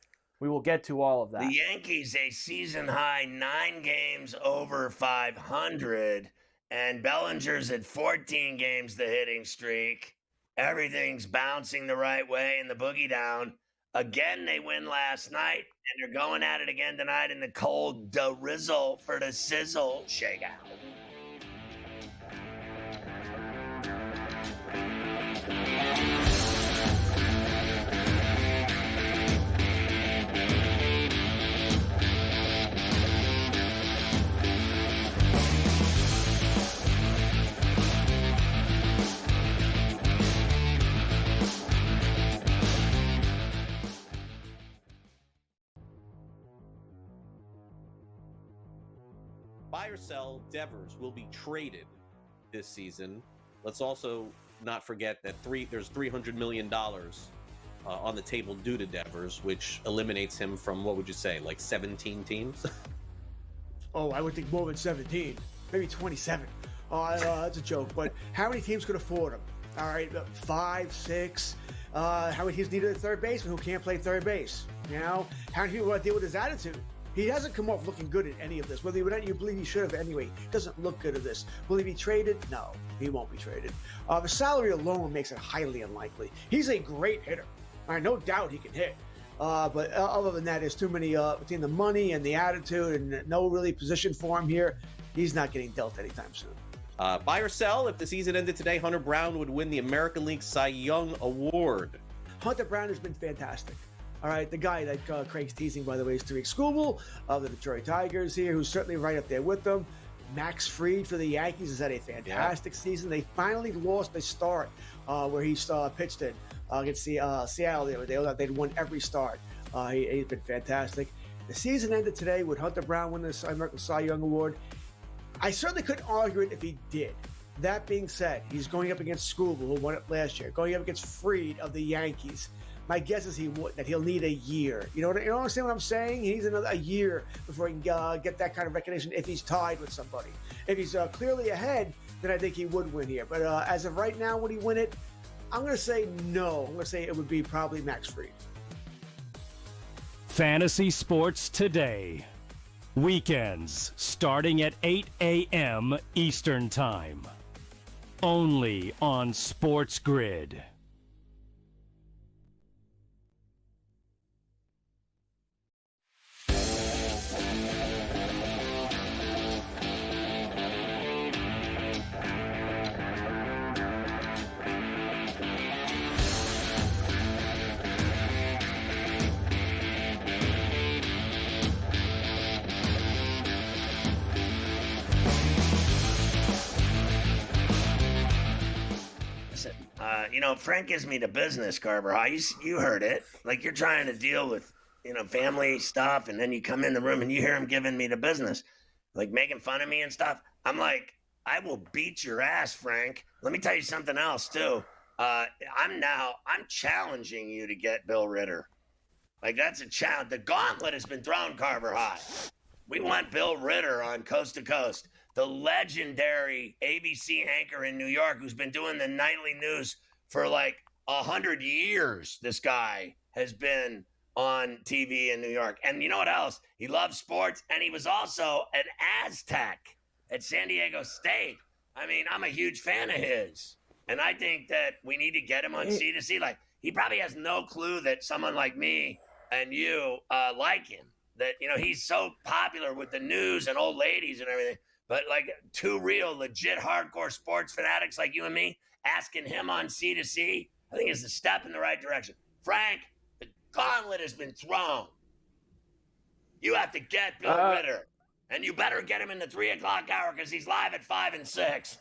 Speaker 3: We will get to all of that.
Speaker 2: The Yankees, a season-high 9 games over 500. And Bellinger's at 14 games the hitting streak. Everything's bouncing the right way in the boogie down. Again, they win last night, and they're going at it again tonight in the cold drizzle for the sizzle shakeout.
Speaker 19: Buy or sell, Devers will be traded this season. Let's also not forget that there's $300 million on the table due to Devers, which eliminates him from, what would you say, like 17 teams?
Speaker 20: Oh, I would think more than 17, maybe 27. Oh, that's a joke. But how many teams could afford him? All right, 5, 6. How he's needed a third baseman who can't play third base. You know, how he want to deal with his attitude. He hasn't come off looking good at any of this. Whether you believe he should have anyway, he doesn't look good at this. Will he be traded? No, he won't be traded. The salary alone makes it highly unlikely. He's a great hitter. All right, no doubt he can hit. But other than that, there's too many between the money and the attitude and no really position for him here. He's not getting dealt anytime soon.
Speaker 19: Buy or sell? If the season ended today, Hunter Brown would win the American League Cy Young Award.
Speaker 20: Hunter Brown has been fantastic. All right, the guy that Craig's teasing, by the way, is Tariq Skubal of the Detroit Tigers here, who's certainly right up there with them. Max Fried for the Yankees has had a fantastic season. They finally lost a start where he pitched in against Seattle the other day. They'd won every start. He's been fantastic. The season ended today. Would Hunter Brown win the American Cy Young Award? I certainly couldn't argue it if he did. That being said, he's going up against Skubal, who won it last year, going up against Fried of the Yankees. My guess is that he'll need a year. You understand what I'm saying? He needs a year before he can get that kind of recognition if he's tied with somebody. If he's clearly ahead, then I think he would win here. But as of right now, would he win it? I'm going to say no. I'm going to say it would be probably Max Fried.
Speaker 10: Fantasy Sports Today. Weekends starting at 8 a.m. Eastern Time. Only on SportsGrid.
Speaker 2: Frank gives me the business, Carver. You heard it. Like, you're trying to deal with, family stuff, and then you come in the room and you hear him giving me the business, like making fun of me and stuff. I'm like, I will beat your ass, Frank. Let me tell you something else, too. I'm challenging you to get Bill Ritter. Like, that's a challenge. The gauntlet has been thrown, Carver High. We want Bill Ritter on Coast to Coast, the legendary ABC anchor in New York who's been doing the nightly news for like 100 years. This guy has been on TV in New York. And you know what else? He loves sports, and he was also an Aztec at San Diego State. I mean, I'm a huge fan of his. And I think that we need to get him on C2C. Like, he probably has no clue that someone like me and you like him. That, he's so popular with the news and old ladies and everything. But like two real, legit, hardcore sports fanatics like you and me, asking him on C2C, I think it's a step in the right direction. Frank, the gauntlet has been thrown. You have to get Bill Ritter. And you better get him in the 3 o'clock hour because he's live at 5 and 6.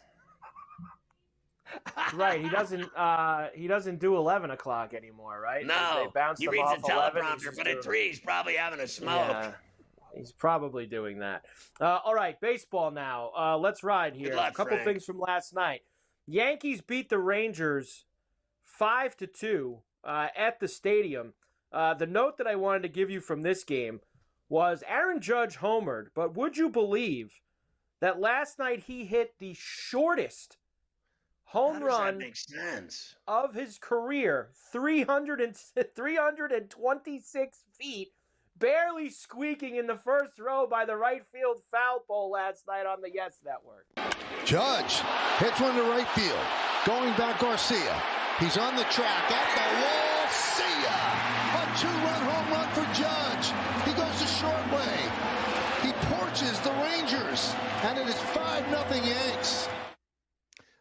Speaker 3: Right, he doesn't do 11 o'clock anymore, right?
Speaker 2: No,
Speaker 3: they bounce
Speaker 2: he
Speaker 3: him
Speaker 2: reads
Speaker 3: off
Speaker 2: the
Speaker 3: 11,
Speaker 2: teleprompter, but at 3 he's probably having a smoke.
Speaker 3: Yeah, he's probably doing that. All right, baseball now. Let's ride here.
Speaker 2: Good luck,
Speaker 3: a couple
Speaker 2: Frank.
Speaker 3: things from last night. Yankees beat the Rangers 5-2 at the stadium. The note that I wanted to give you from this game was Aaron Judge homered, but would you believe that last night he hit the shortest home run
Speaker 2: that make sense?
Speaker 3: Of his career, 326 feet, barely squeaking in the first row by the right field foul pole last night on the Yes Network.
Speaker 21: Judge hits one to right field. Going back, Garcia. He's on the track at the wall. See ya! A 2-run home run for Judge. He goes the short way. He porches the Rangers, and it is 5-0 Yanks.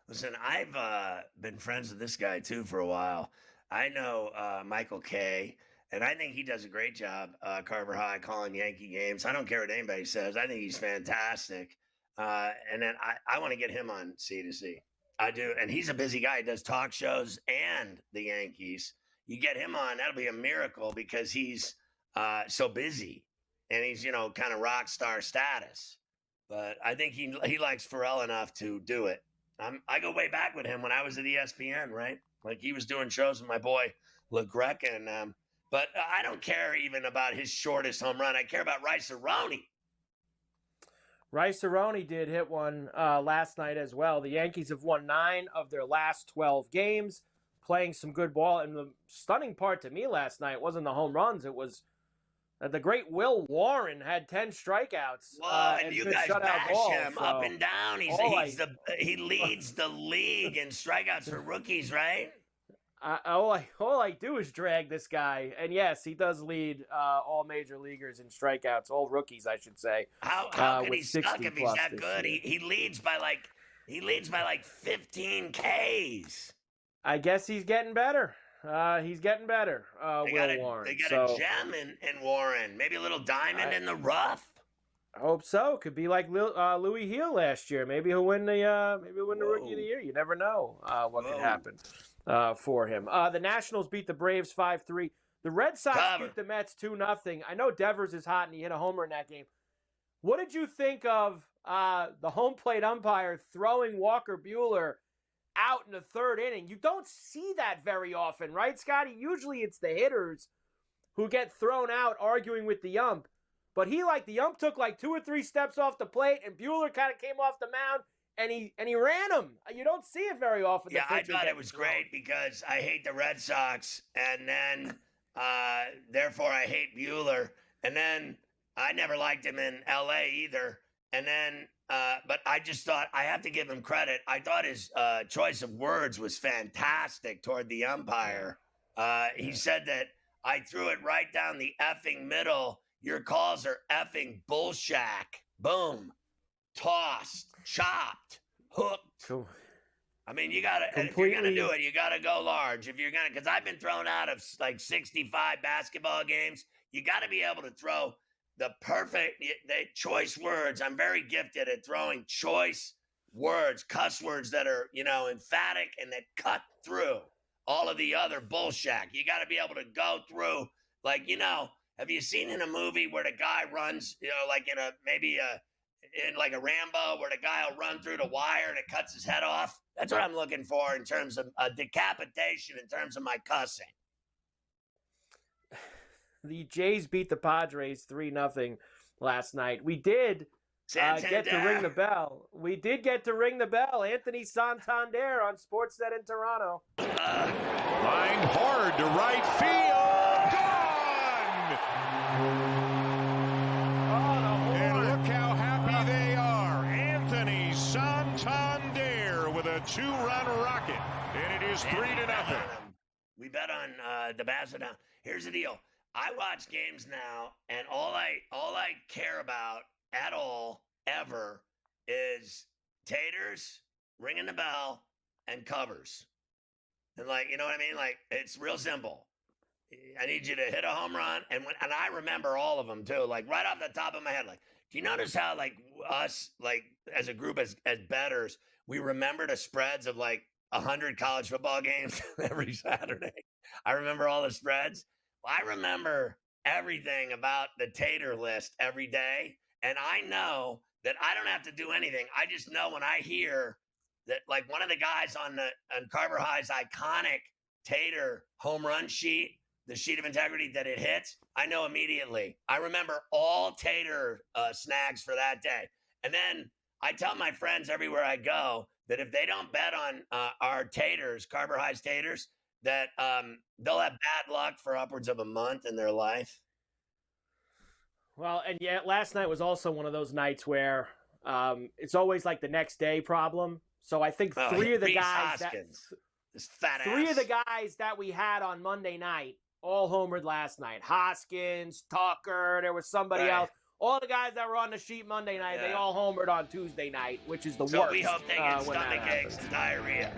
Speaker 2: Listen, I've been friends with this guy, too, for a while. I know Michael Kay, and I think he does a great job, Carver High, calling Yankee games. I don't care what anybody says. I think he's fantastic. And then I want to get him on C2C. I do. And he's a busy guy. He does talk shows and the Yankees. You get him on, that'll be a miracle because he's so busy. And he's, kind of rock star status. But I think he likes Ferrall enough to do it. I go way back with him when I was at ESPN, right? Like, he was doing shows with my boy LaGreca and them. But I don't care even about his shortest home run. I care about Rice-A-Roni.
Speaker 3: Rice-A-Roni did hit one last night as well. The Yankees have won 9 of their last 12 games, playing some good ball. And the stunning part to me last night wasn't the home runs. It was the great Will Warren had 10 strikeouts.
Speaker 2: Whoa, and you guys bash him up and down. He leads the league in strikeouts for rookies, right?
Speaker 3: All I do is drag this guy. And yes, he does lead all major leaguers in strikeouts, all rookies, I should say.
Speaker 2: How can he suck if he's that good? He leads by like 15 Ks.
Speaker 3: I guess he's getting better. He's getting better, Will Warren.
Speaker 2: They got a gem in Warren. Maybe a little diamond in the rough.
Speaker 3: I hope so. Could be like Louis Heel last year. Maybe he'll win the Rookie of the Year. You never know what could happen for him. The Nationals beat the Braves 5-3. The Red Sox beat the Mets 2-0. I know Devers is hot and he hit a homer in that game. What did you think of the home plate umpire throwing Walker Buehler out in the third inning? You don't see that very often, right, Scotty? Usually it's the hitters who get thrown out arguing with the ump. But the ump took like 2 or 3 steps off the plate, and Buehler kind of came off the mound, and he ran him. You don't see it very often.
Speaker 2: Yeah, I thought it was great because I hate the Red Sox, and then therefore I hate Buehler, and then I never liked him in L.A. either, and then but I just thought I have to give him credit. I thought his choice of words was fantastic toward the umpire. He said that I threw it right down the effing middle. Your calls are effing bullshack. Boom. Tossed, chopped, hooked.
Speaker 3: Cool.
Speaker 2: I mean, you gotta, if you're gonna do it, you gotta go large. If you're gonna, because I've been thrown out of like 65 basketball games, you gotta be able to throw the choice words. I'm very gifted at throwing choice words, cuss words that are, emphatic and that cut through all of the other bullshit. You gotta be able to go through, have you seen in a movie where the guy runs, like in a Rambo, where the guy will run through the wire and it cuts his head off? That's what I'm looking for in terms of a decapitation, in terms of my cussing.
Speaker 3: The Jays beat the Padres 3-0 last night. We did get to ring the bell. We did get to ring the bell. Anthony Santander on Sportsnet in Toronto.
Speaker 4: Line hard to right field. And look how happy they are. Anthony Santander with a 2-run rocket. And it is 3-0.
Speaker 2: We bet on the Bassett. Here's the deal. I watch games now, and all I care about at all, ever, is taters, ringing the bell, and covers. And you know what I mean? It's real simple. I need you to hit a home run, and I remember all of them too. Right off the top of my head. Do you notice how us as a group as bettors, we remember the spreads of 100 college football games every Saturday? I remember all the spreads. Well, I remember everything about the tater list every day, and I know that I don't have to do anything. I just know when I hear that one of the guys on Carver High's iconic tater home run sheet, the sheet of integrity that it hits, I know immediately. I remember all tater snags for that day. And then I tell my friends everywhere I go that if they don't bet on our taters, Carver High's taters, that they'll have bad luck for upwards of a month in their life.
Speaker 3: Well, and yet last night was also one of those nights where it's always the next day problem. So I think three of the guys that we had on Monday night all homered last night. Hoskins, Tucker, there was somebody else. All the guys that were on the sheet Monday night, they all homered on Tuesday night, which is the worst.
Speaker 2: So we hope they get stomach aches and diarrhea.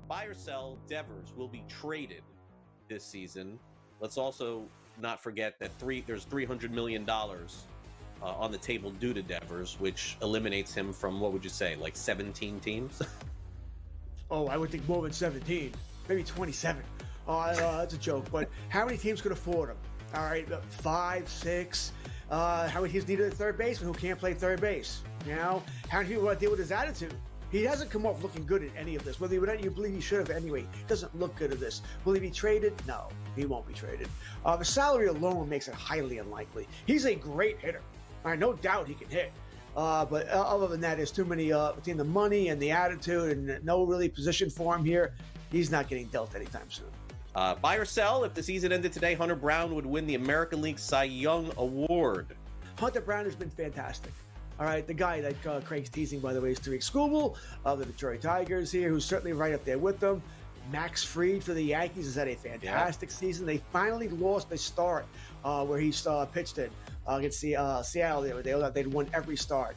Speaker 19: Buy or sell, Devers will be traded this season. Let's also not forget that there's $300 million on the table due to Devers, which eliminates him from, what would you say, 17 teams?
Speaker 20: Oh, I would think more than 17, maybe 27. Oh, that's a joke. But how many teams could afford him? All right, 5, 6. How many teams needed a third baseman who can't play third base? You know, how many people want to deal with his attitude? He hasn't come off looking good in any of this. Whether you believe he should have anyway, he doesn't look good at this. Will he be traded? No, he won't be traded. The salary alone makes it highly unlikely. He's a great hitter. All right, no doubt he can hit. But other than that, there's too many between the money and the attitude and no really position for him here. He's not getting dealt anytime soon.
Speaker 19: Buy or sell? If the season ended today, Hunter Brown would win the American League Cy Young Award.
Speaker 20: Hunter Brown has been fantastic. All right, the guy that Craig's teasing, by the way, is Tariq Skubal of the Detroit Tigers here, who's certainly right up there with them. Max Fried for the Yankees has had a fantastic season. They finally lost a start where he pitched in against Seattle the other day. They'd won every start.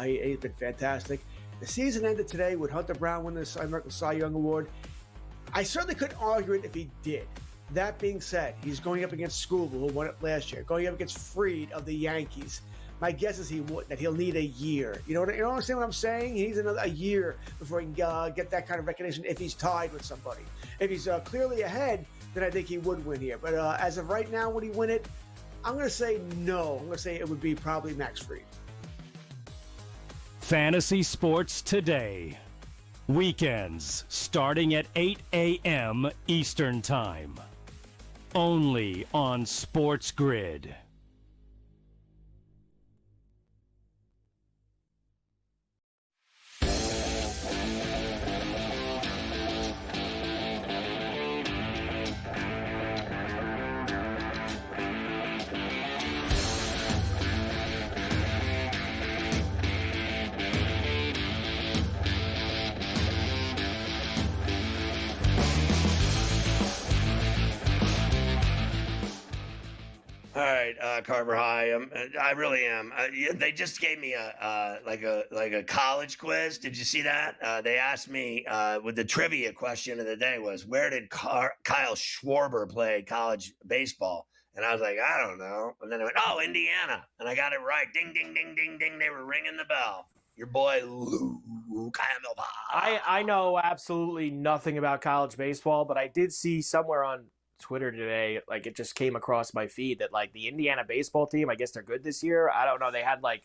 Speaker 20: He's been fantastic. The season ended today. Would Hunter Brown win the American Cy Young Award? I certainly couldn't argue it if he did. That being said, he's going up against Skubal, who won it last year, going up against Fried of the Yankees. My guess is that he'll need a year. You understand what I'm saying? He needs a year before he can get that kind of recognition if he's tied with somebody. If he's clearly ahead, then I think he would win here. But as of right now, would he win it? I'm going to say no. I'm going to say it would be probably Max Fried.
Speaker 10: Fantasy Sports Today. Weekends starting at 8 a.m. Eastern Time. Only on SportsGrid.
Speaker 2: All right, Carver High. I really am. They just gave me a college quiz. Did you see that? They asked me with the trivia question of the day was, where did Kyle Schwarber play college baseball? And I was like, I don't know. And then I went, oh, Indiana. And I got it right. Ding, ding, ding, ding, ding. They were ringing the bell. Your boy Lou Camilva.
Speaker 3: I know absolutely nothing about college baseball, but I did see somewhere on Twitter today, like it just came across my feed that like the Indiana baseball team, I guess they're good this year. I don't know. They had like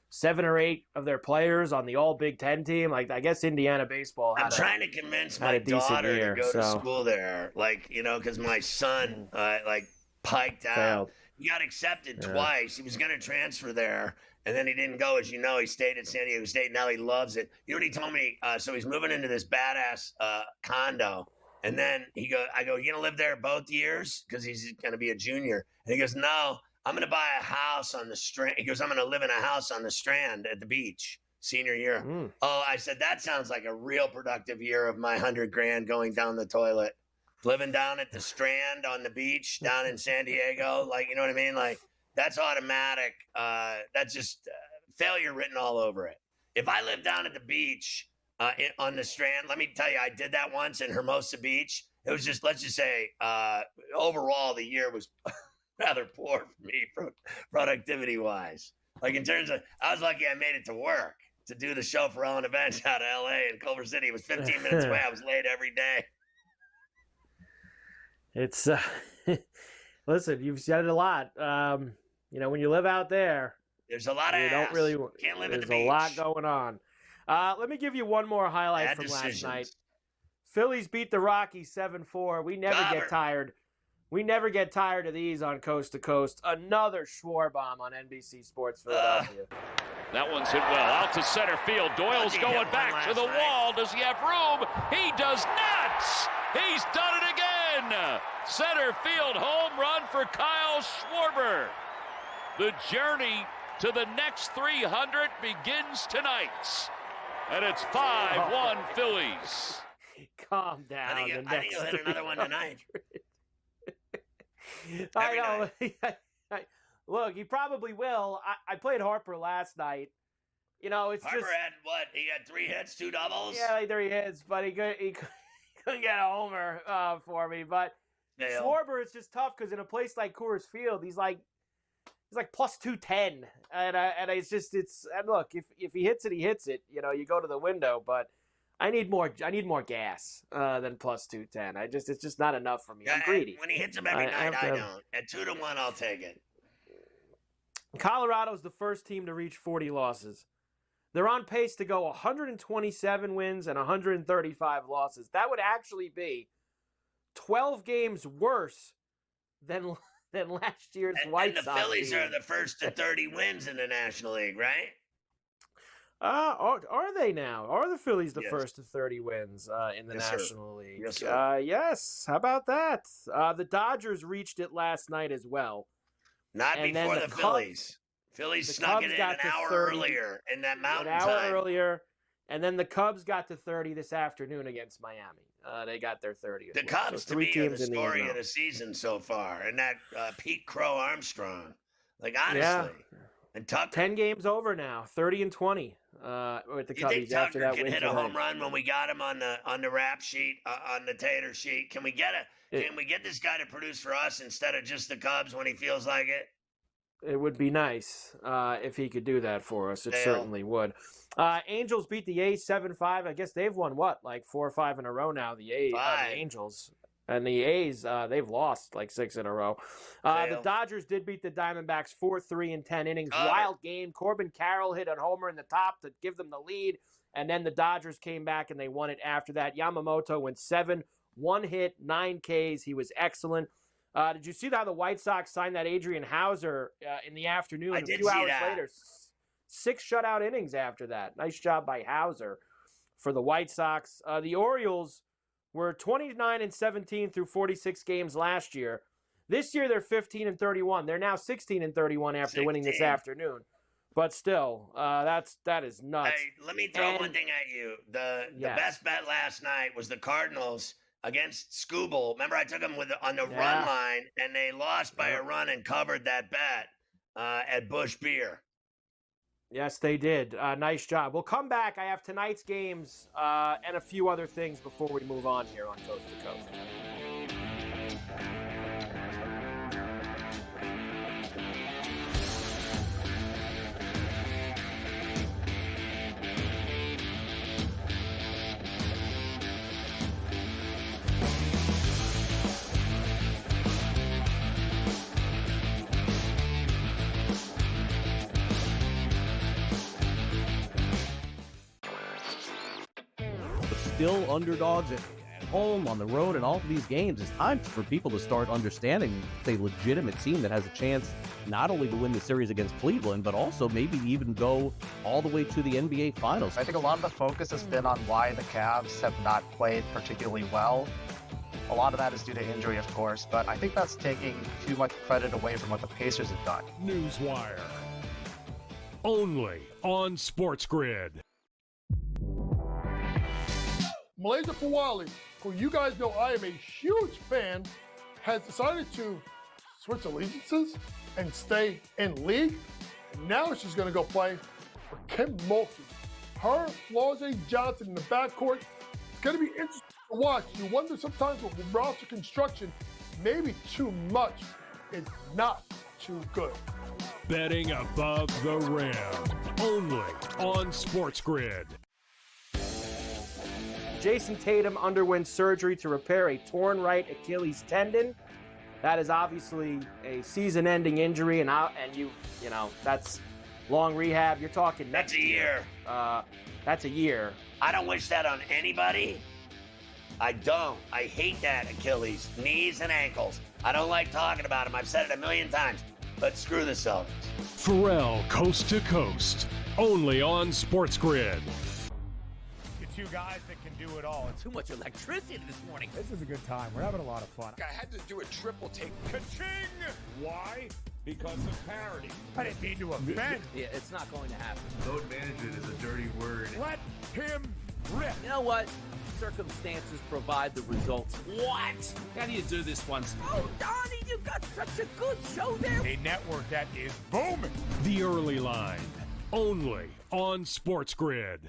Speaker 3: 7 or 8 of their players on the all Big Ten team. Like I guess Indiana baseball.
Speaker 2: I'm trying to convince my daughter to go to school there. Like, because my son like piked out.
Speaker 3: Failed.
Speaker 2: He got accepted twice. He was going to transfer there. And then he didn't go, as you know. He stayed at San Diego State. Now he loves it. You know what he told me? So he's moving into this badass condo. And then I go, you going to live there both years? Because he's going to be a junior. And he goes, no, I'm going to buy a house on the Strand. He goes, I'm going to live in a house on the Strand at the beach, senior year. Oh, I said, that sounds like a real productive year of my $100,000 going down the toilet. Living down at the Strand on the beach down in San Diego. Like, you know what I mean? Like, that's automatic. That's just failure written all over it. If I live down at the beach, on the Strand, let me tell you, I did that once in Hermosa Beach. It was just, let's just say, overall, the year was rather poor for me, productivity-wise. Like in terms of, I was lucky I made it to work to do the show for Ellen Events out of L.A. and Culver City. It was 15 minutes away. I was late every day.
Speaker 3: It's, listen, you've said it a lot. When you live out there,
Speaker 2: there's a lot of
Speaker 3: can't live
Speaker 2: at the
Speaker 3: beach.
Speaker 2: beach.
Speaker 3: A lot going on. Let me give you one more highlight from last night. Phillies beat the Rockies 7-4. We never get tired. We never get tired of these on Coast to Coast. Another Schwarbomb on NBC Sports Philadelphia.
Speaker 4: That one's hit well. Out to center field. Doyle's going back to the wall. Does he have room? He does not. He's done it again. Center field home run for Kyle Schwarber. The journey to the next 300 begins tonight. And it's 5-1 Phillies.
Speaker 3: Calm down.
Speaker 2: I think he'll hit another one tonight.
Speaker 3: I know. Look, he probably will. I played Harper last night. It's
Speaker 2: Harper
Speaker 3: just
Speaker 2: had what? He had 3 hits, 2 doubles?
Speaker 3: Yeah, like 3 hits, but he couldn't get a homer for me. But Schwarber is just tough because in a place like Coors Field, he's like plus 210, and look, if he hits it, he hits it. You go to the window, but I need more gas than plus 210. It's just not enough for me. I'm greedy.
Speaker 2: When he hits them every night, I don't. At 2-1, I'll take it.
Speaker 3: Colorado's the first team to reach 40 losses. They're on pace to go 127 wins and 135 losses. That would actually be 12 games worse than last year's White Sox.
Speaker 2: And the Phillies
Speaker 3: team.
Speaker 2: are the first to 30 wins in the National League, right?
Speaker 3: Are they now? Are the Phillies the
Speaker 2: Yes.
Speaker 3: first to 30 wins in the
Speaker 2: Yes, sir.
Speaker 3: National League?
Speaker 2: Yes, sir.
Speaker 3: Yes. How about that? The Dodgers reached it last night as well.
Speaker 2: Not
Speaker 3: And
Speaker 2: before
Speaker 3: then
Speaker 2: the Phillies. Phillies snuck
Speaker 3: Cubs
Speaker 2: it in
Speaker 3: got
Speaker 2: an
Speaker 3: to
Speaker 2: hour
Speaker 3: 30,
Speaker 2: earlier in that mountain
Speaker 3: An hour
Speaker 2: time.
Speaker 3: earlier. And then the Cubs got to 30 this afternoon against Miami. They got their 30 as
Speaker 2: The
Speaker 3: well.
Speaker 2: Cubs,
Speaker 3: So
Speaker 2: to
Speaker 3: 3
Speaker 2: me, are the
Speaker 3: teams in the
Speaker 2: story
Speaker 3: NL.
Speaker 2: of the season so far. And that Pete Crow Armstrong. Like, honestly. And Tucker.
Speaker 3: 10 games over now, 30-20 with the
Speaker 2: You think
Speaker 3: Cubbies after
Speaker 2: Tucker
Speaker 3: that
Speaker 2: can
Speaker 3: win
Speaker 2: hit a
Speaker 3: today.
Speaker 2: home run when we got him on the rap sheet, on the tater sheet? Can we get this guy to produce for us instead of just the Cubs when he feels like it?
Speaker 3: It would be nice if he could do that for us. It certainly would. Angels beat the A's 7-5. I guess they've won, like 4 or 5 in a row now, the Angels. And the A's, they've lost like 6 in a row. The Dodgers did beat the Diamondbacks 4-3 in 10 innings. Wild game. Corbin Carroll hit a homer in the top to give them the lead. And then the Dodgers came back and they won it after that. Yamamoto went 7, 1 hit, 9 Ks. He was excellent. Did you see how the White Sox signed that Adrian Hauser in the afternoon?
Speaker 2: I
Speaker 3: a
Speaker 2: did
Speaker 3: few
Speaker 2: see
Speaker 3: hours
Speaker 2: that.
Speaker 3: later, 6 shutout innings after that. Nice job by Hauser for the White Sox. The Orioles were 29-17 through 46 games last year. This year they're 15-31. They're now 16-31 after winning this afternoon. But still, that is nuts.
Speaker 2: Hey, let me throw one thing at you. The best bet last night was the Cardinals against Scooble. Remember, I took them on the run line, and they lost by a run and covered that bet at Busch Beer.
Speaker 3: Yes, they did. Nice job. We'll come back. I have tonight's games and a few other things before we move on here on Coast to Coast.
Speaker 8: Still underdogs at home, on the road, and all of these games. It's time for people to start understanding a legitimate team that has a chance not only to win the series against Cleveland, but also maybe even go all the way to the NBA Finals.
Speaker 9: I think a lot of the focus has been on why the Cavs have not played particularly well. A lot of that is due to injury, of course, but I think that's taking too much credit away from what the Pacers have done.
Speaker 10: Newswire. Only on SportsGrid.
Speaker 16: Malaysia Fawali, who you guys know I am a huge fan, has decided to switch allegiances and stay in league. And now she's going to go play for Kim Mulkey. Her, Flau'jae Johnson in the backcourt. It's going to be interesting to watch. You wonder sometimes with roster construction, maybe too much is not too good.
Speaker 10: Betting above the rim. Only on SportsGrid.
Speaker 3: Jason Tatum underwent surgery to repair a torn right Achilles tendon. That is obviously a season-ending injury, and you know that's long rehab. You're talking
Speaker 2: That's a year.
Speaker 3: That's a year.
Speaker 2: I don't wish that on anybody. I don't. I hate that Achilles, knees and ankles. I don't like talking about them. I've said it a million times, but screw the Celtics.
Speaker 10: Ferrall Coast to Coast. Only on SportsGrid.
Speaker 5: Two guys that can do it all.
Speaker 12: Too much electricity this morning.
Speaker 5: This is a good time. We're having a lot of fun.
Speaker 22: I had to do a triple take.
Speaker 5: Ka-ching! Why? Because of parity. I didn't mean to offend.
Speaker 12: Yeah, it's not going to happen.
Speaker 23: Load management is a dirty word.
Speaker 5: Let him rip.
Speaker 12: You know what? Circumstances provide the results.
Speaker 5: What?
Speaker 12: How do you do this one? Oh, Donnie, you got such a good show there.
Speaker 5: A network that is booming.
Speaker 10: The Early Line. Only on SportsGrid.